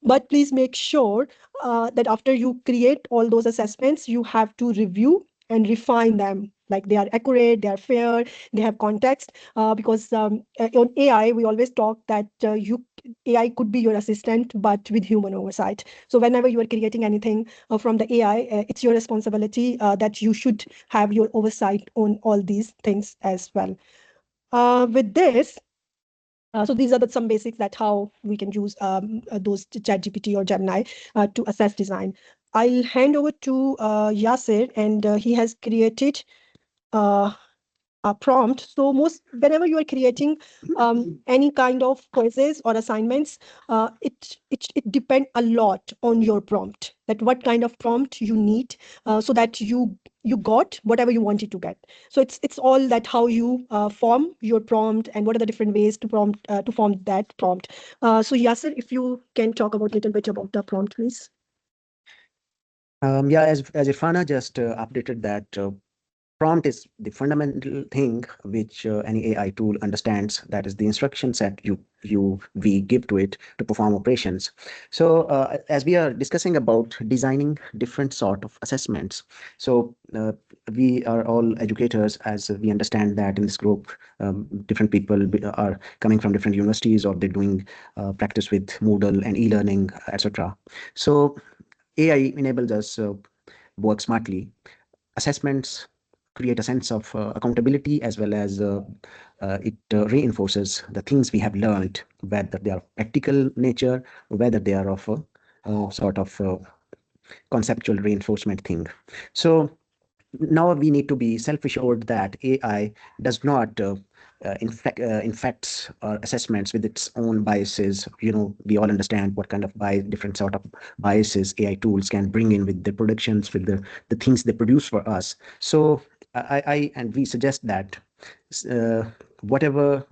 but please make sure that after you create all those assessments, you have to review and refine them, like they are accurate, they are fair, they have context. Because on AI, we always talk that AI could be your assistant, but with human oversight. So whenever you are creating anything from the AI, it's your responsibility that you should have your oversight on all these things as well. With this, so these are some basics that how we can use those ChatGPT or Gemini to assess design. I'll hand over to Yasir, and he has created a prompt. So whenever you are creating any kind of quizzes or assignments, it depends a lot on your prompt, that what kind of prompt you need so that you got whatever you wanted to get. So it's all that how you form your prompt and what are the different ways to form that prompt. So Yasir, if you can talk about a little bit about the prompt, please. Yeah, as Irfana just updated that prompt is the fundamental thing which any AI tool understands. That is the instruction set we give to it to perform operations. So as we are discussing about designing different sort of assessments, so we are all educators, as we understand that in this group, different people are coming from different universities, or they're doing practice with Moodle and e-learning, etc. So AI enables us work smartly. Assessments create a sense of accountability, as well as it reinforces the things we have learned, whether they are practical nature, whether they are of a sort of conceptual reinforcement thing. So now we need to be self-assured that AI does not infects our assessments with its own biases. We all understand what kind of different sort of biases AI tools can bring in with their productions, with the things they produce for us. So and we suggest that whatever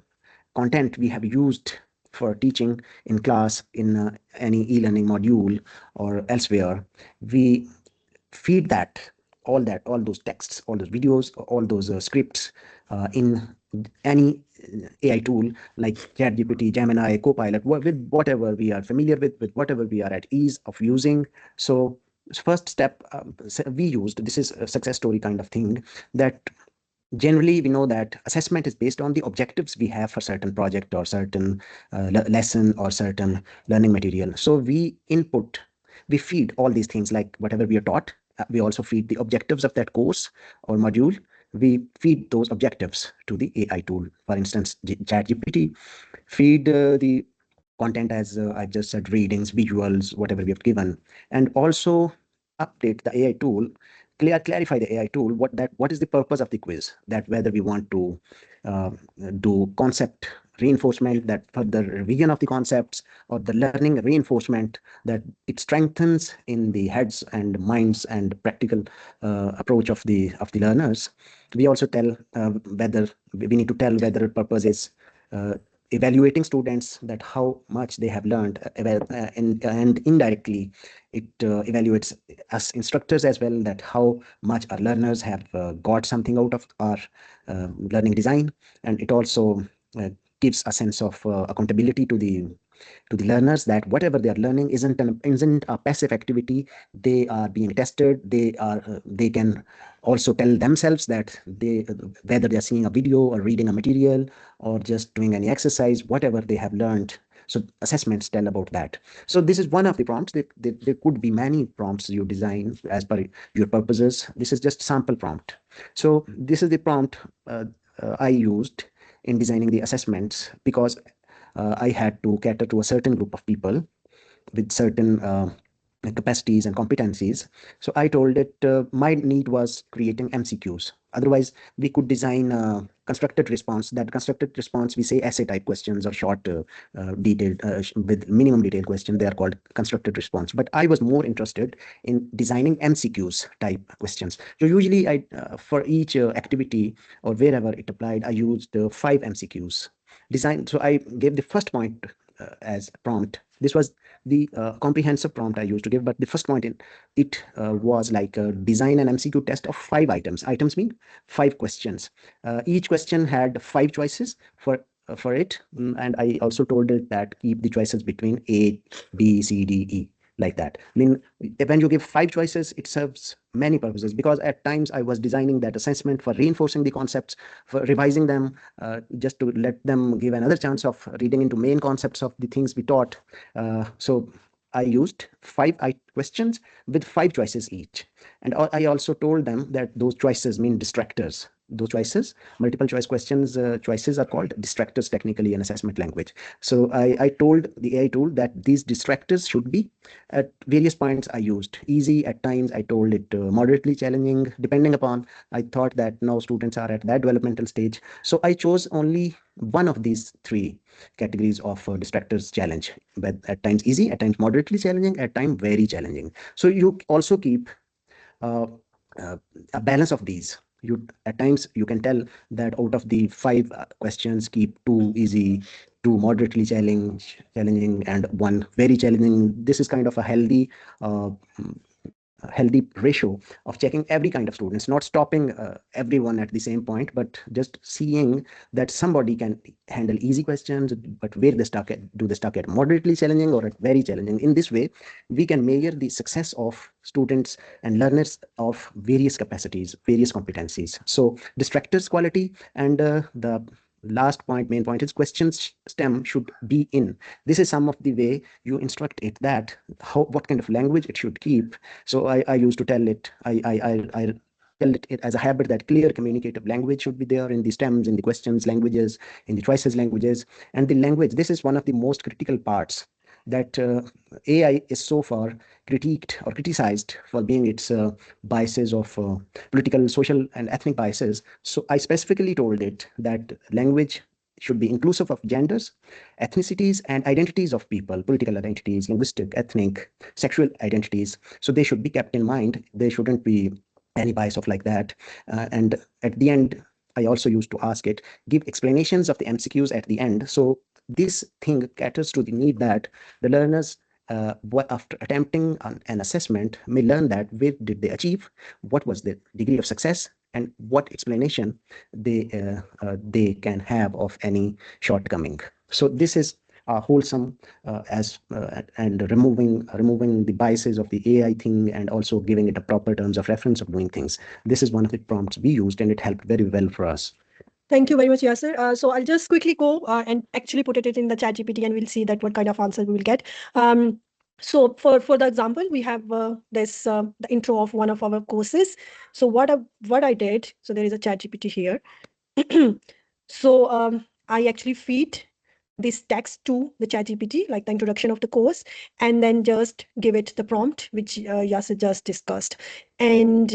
content we have used for teaching in class, in any e-learning module or elsewhere, we feed all those texts, all those videos, all those scripts in any AI tool like ChatGPT, Gemini, Copilot, with whatever we are familiar with whatever we are at ease of using. So first step we used, this is a success story kind of thing, that generally we know that assessment is based on the objectives we have for certain project or certain lesson or certain learning material. So we feed all these things, like whatever we are taught. We also feed the objectives of that course or module. We feed those objectives to the AI tool. For instance, ChatGPT feed the content as I've just said, readings, visuals, whatever we have given, and also update the AI tool, clarify the AI tool what is the purpose of the quiz, that whether we want to do concept reinforcement, that further revision of the concepts, or the learning reinforcement, that it strengthens in the heads and minds and practical approach of the learners. We also tell whether we need to tell whether purpose is evaluating students, that how much they have learned, and indirectly it evaluates us instructors as well, that how much our learners have got something out of our learning design. And it also gives a sense of accountability to the learners, that whatever they are learning isn't a passive activity. They are being tested. They can also tell themselves that whether they are seeing a video or reading a material or just doing any exercise, whatever they have learned. So assessments tell about that. So this is one of the prompts. There could be many prompts you design as per your purposes. This is just sample prompt. So this is the prompt I used in designing the assessments, because I had to cater to a certain group of people with certain capacities and competencies. So I told it my need was creating MCQs. Otherwise, we could design a constructed response. That constructed response, we say essay type questions or short, detailed, with minimum detailed question. They are called constructed response. But I was more interested in designing MCQs type questions. So usually, for each activity or wherever it applied, I used 5 MCQs. So I gave the first point as prompt. This was the comprehensive prompt I used to give, but the first point in it was like design an MCQ test of 5 items. Items mean 5 questions. Each question had 5 choices for it, and I also told it that keep the choices between A, B, C, D, E, like that. I mean, when you give 5 choices, it serves many purposes, because at times I was designing that assessment for reinforcing the concepts, for revising them, just to let them give another chance of reading into main concepts of the things we taught. So I used 5 questions with 5 choices each. And I also told them that those choices mean distractors. Those choices, multiple choice questions, choices are called distractors technically in assessment language. So I told the AI tool that these distractors should be at various points. I used easy, at times I told it moderately challenging, depending upon I thought that now students are at that developmental stage. So I chose only one of these 3 categories of distractors challenge, but at times easy, at times moderately challenging, at times very challenging. So you also keep a balance of these. At times you can tell that out of the 5 questions, keep 2 easy, 2 moderately challenging, and 1 very challenging. This is kind of a healthy ratio of checking every kind of students, not stopping everyone at the same point, but just seeing that somebody can handle easy questions, but where they do they stuck at moderately challenging or at very challenging. In this way, we can measure the success of students and learners of various capacities, various competencies. So distractors quality, and the last point, main point, is questions stem should be in. This is some of the way you instruct it, that what kind of language it should keep. So I used to tell it, I tell it as a habit that clear communicative language should be there in the stems, in the questions languages, in the choices languages. And the language, this is one of the most critical parts, that AI is so far critiqued or criticized for being its biases of political, social, and ethnic biases. So I specifically told it that language should be inclusive of genders, ethnicities, and identities of people, political identities, linguistic, ethnic, sexual identities. So they should be kept in mind. There shouldn't be any bias of like that. And at the end, I also used to ask it, give explanations of the MCQs at the end. So this thing caters to the need that the learners, after attempting an assessment, may learn that where did they achieve, what was the degree of success, and what explanation they can have of any shortcoming. So this is wholesome and removing the biases of the AI thing, and also giving it a proper terms of reference of doing things. This is one of the prompts we used, and it helped very well for us. Thank you very much, Yasser. So I'll just quickly go and actually put it in the ChatGPT, and we'll see that what kind of answer we will get. So for the example, we have this the intro of one of our courses. So what I did, so there is a ChatGPT here. So I actually feed this text to the ChatGPT, like the introduction of the course, and then just give it the prompt, which Yasser just discussed, and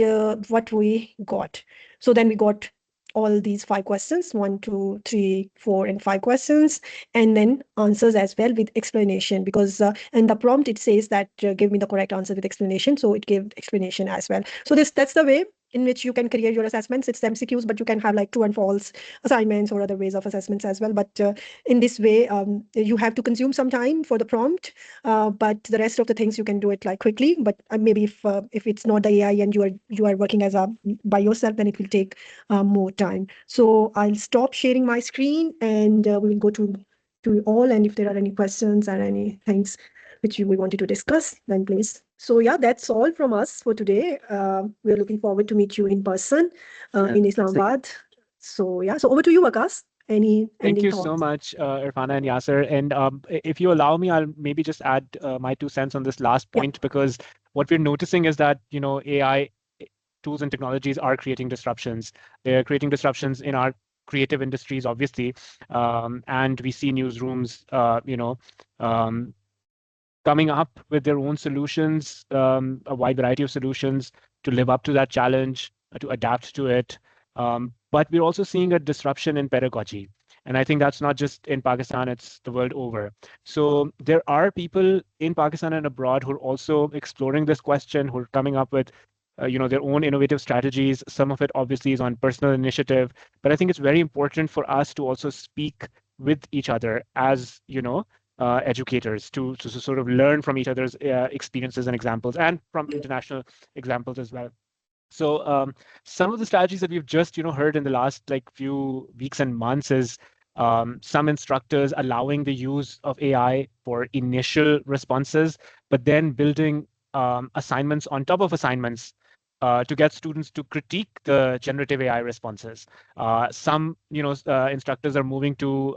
what we got. So then we got all these 5 questions, 1, 2, 3, 4, and 5 questions, and then answers as well with explanation, because in the prompt it says that give me the correct answer with explanation, so it gave explanation as well. So that's the way in which you can create your assessments. It's MCQs, but you can have like true and false assignments or other ways of assessments as well. But in this way, you have to consume some time for the prompt, but the rest of the things you can do it like quickly. But maybe if it's not the AI and you are working as by yourself, then it will take more time. So I'll stop sharing my screen, and we will go to all. And if there are any questions or any things which we wanted to discuss, then please. So yeah, that's all from us for today. We're looking forward to meet you in person in Islamabad. So yeah, so over to you, Akash. Any Thank ending you thoughts? so much, Irfana and Yasser. And if you allow me, I'll maybe just add my 2 cents on this last point, because what we're noticing is that, AI tools and technologies are creating disruptions. They're creating disruptions in our creative industries, obviously. And we see newsrooms, coming up with their own solutions, a wide variety of solutions to live up to that challenge, to adapt to it. But we're also seeing a disruption in pedagogy. And I think that's not just in Pakistan, it's the world over. So there are people in Pakistan and abroad who are also exploring this question, who are coming up with their own innovative strategies. Some of it obviously is on personal initiative, but I think it's very important for us to also speak with each other as, educators to sort of learn from each other's experiences and examples, and from international examples as well. So some of the strategies that we've just heard in the last few weeks and months is some instructors allowing the use of AI for initial responses, but then building assignments on top of assignments to get students to critique the generative AI responses. Some instructors are moving to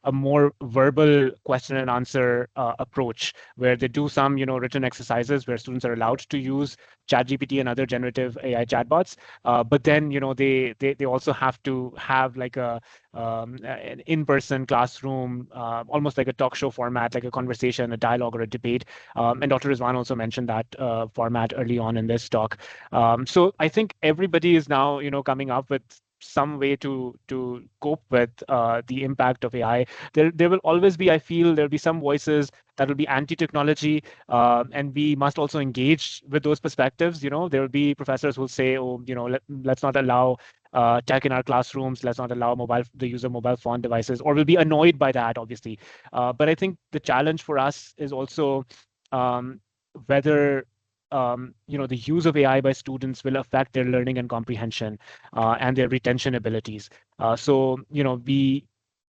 a more verbal question and answer approach, where they do some written exercises where students are allowed to use ChatGPT and other generative AI chatbots, but then they also have to have like an in-person classroom, almost like a talk show format, like a conversation, a dialogue, or a debate. And Dr. Rizwan also mentioned that format early on in this talk. So I think everybody is now coming up with some way to cope with the impact of AI. There will always be, I feel, there'll be some voices that will be anti-technology, and we must also engage with those perspectives. There will be professors who will say, oh, let's not allow tech in our classrooms, let's not allow the use of mobile phone devices, or will be annoyed by that, obviously. But I think the challenge for us is also whether the use of AI by students will affect their learning and comprehension and their retention abilities. So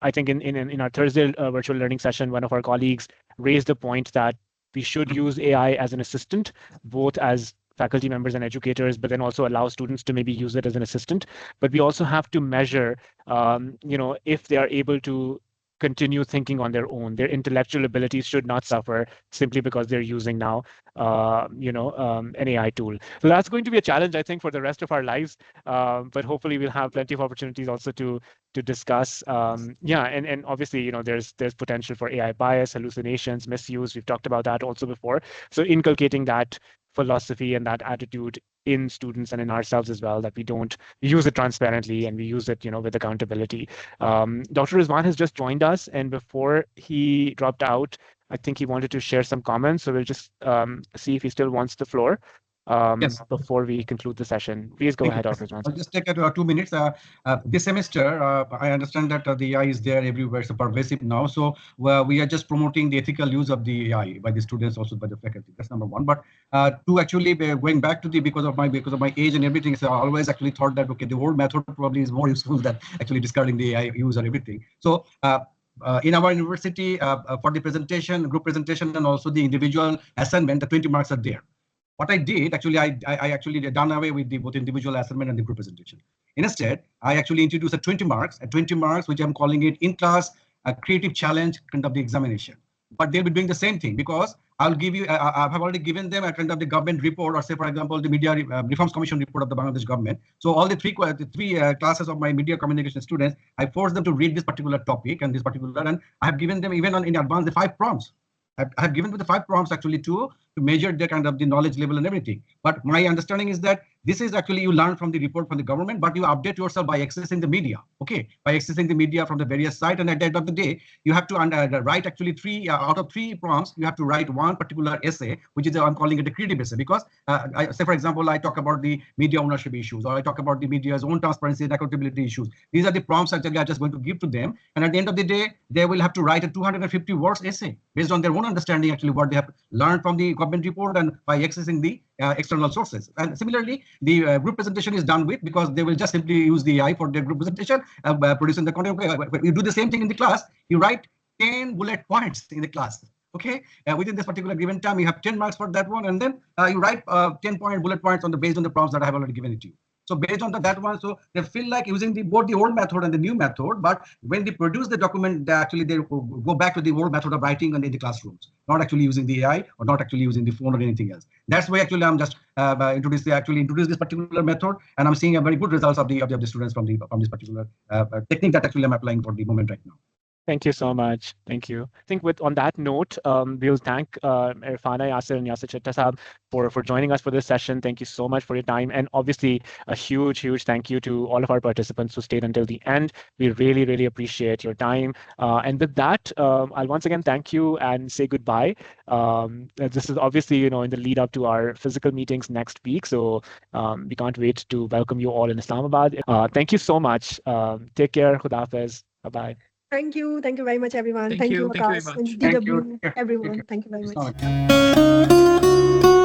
I think in our Thursday virtual learning session, one of our colleagues raised the point that we should use AI as an assistant, both as faculty members and educators, but then also allow students to maybe use it as an assistant. But we also have to measure, if they are able to continue thinking on their own. Their intellectual abilities should not suffer simply because they're using now, an AI tool. So that's going to be a challenge, I think, for the rest of our lives. But hopefully, we'll have plenty of opportunities also to discuss. And obviously, there's potential for AI bias, hallucinations, misuse. We've talked about that also before. So inculcating that philosophy and that attitude in students and in ourselves as well, that we don't use it transparently and we use it, with accountability. Dr. Rizwan has just joined us, and before he dropped out, I think he wanted to share some comments. So we'll just see if he still wants the floor before we conclude the session. Please go ahead, Dr. Rizwan. I'll just take 2 minutes. This semester, I understand that the AI is there everywhere. It's pervasive now. So we are just promoting the ethical use of the AI by the students, also by the faculty. That's number one. But to actually going back to because of my age and everything, so I always actually thought that okay, the old method probably is more useful than actually discarding the AI use and everything. So in our university, for the presentation, group presentation, and also the individual assignment, the 20 marks are there. What I did, actually, I actually done away with the both individual assignment and the group presentation. Instead, I actually introduced a 20 marks, which I'm calling it in-class a creative challenge kind of the examination. But they'll be doing the same thing, because I'll give you, I have already given them a kind of the government report, or say, for example, the Media Reforms Commission report of the Bangladesh government. So all the three classes of my media communication students, I forced them to read this particular topic and this particular, and I have given them even in advance the 5 prompts. I have given them the 5 prompts actually to measure their kind of the knowledge level and everything. But my understanding is that This is actually you learn from the report from the government, but you update yourself by accessing the media. Okay, by accessing the media from the various sites, and at the end of the day, you have to write actually three out of three prompts. You have to write one particular essay, which is I'm calling it a creative essay, because I say, for example, I talk about the media ownership issues, or I talk about the media's own transparency and accountability issues. These are the prompts actually I'm just going to give to them, and at the end of the day, they will have to write a 250 words essay based on their own understanding actually what they have learned from the government report and by accessing the external sources. And similarly, the group presentation is done with, because they will just simply use the AI for their group presentation, producing the content. You do the same thing in the class. You write 10 bullet points in the class. Okay, within this particular given time, you have 10 marks for that one, and then you write 10 bullet points based on the prompts that I have already given it to you. So based on that one, so they feel like using both the old method and the new method, but when they produce the document, they go back to the old method of writing and in the classrooms, not actually using the AI or not actually using the phone or anything else. That's why actually I'm just introduce this particular method, and I'm seeing a very good results of the students from this particular technique that actually I'm applying for the moment right now. Thank you so much. Thank you. I think on that note, we'll thank Irfana, Yasser, and Yasser Chitta Sahab for joining us for this session. Thank you so much for your time. And obviously, a huge thank you to all of our participants who stayed until the end. We really, really appreciate your time. And with that, I'll once again thank you and say goodbye. This is obviously, in the lead up to our physical meetings next week. So we can't wait to welcome you all in Islamabad. Thank you so much. Take care. Khuda Hafiz. Bye-bye. Thank you very much, everyone. Thank you. Thank you very Waqas, much. and Thank you. DW, everyone. Thank you very much. Assalamu alaikum.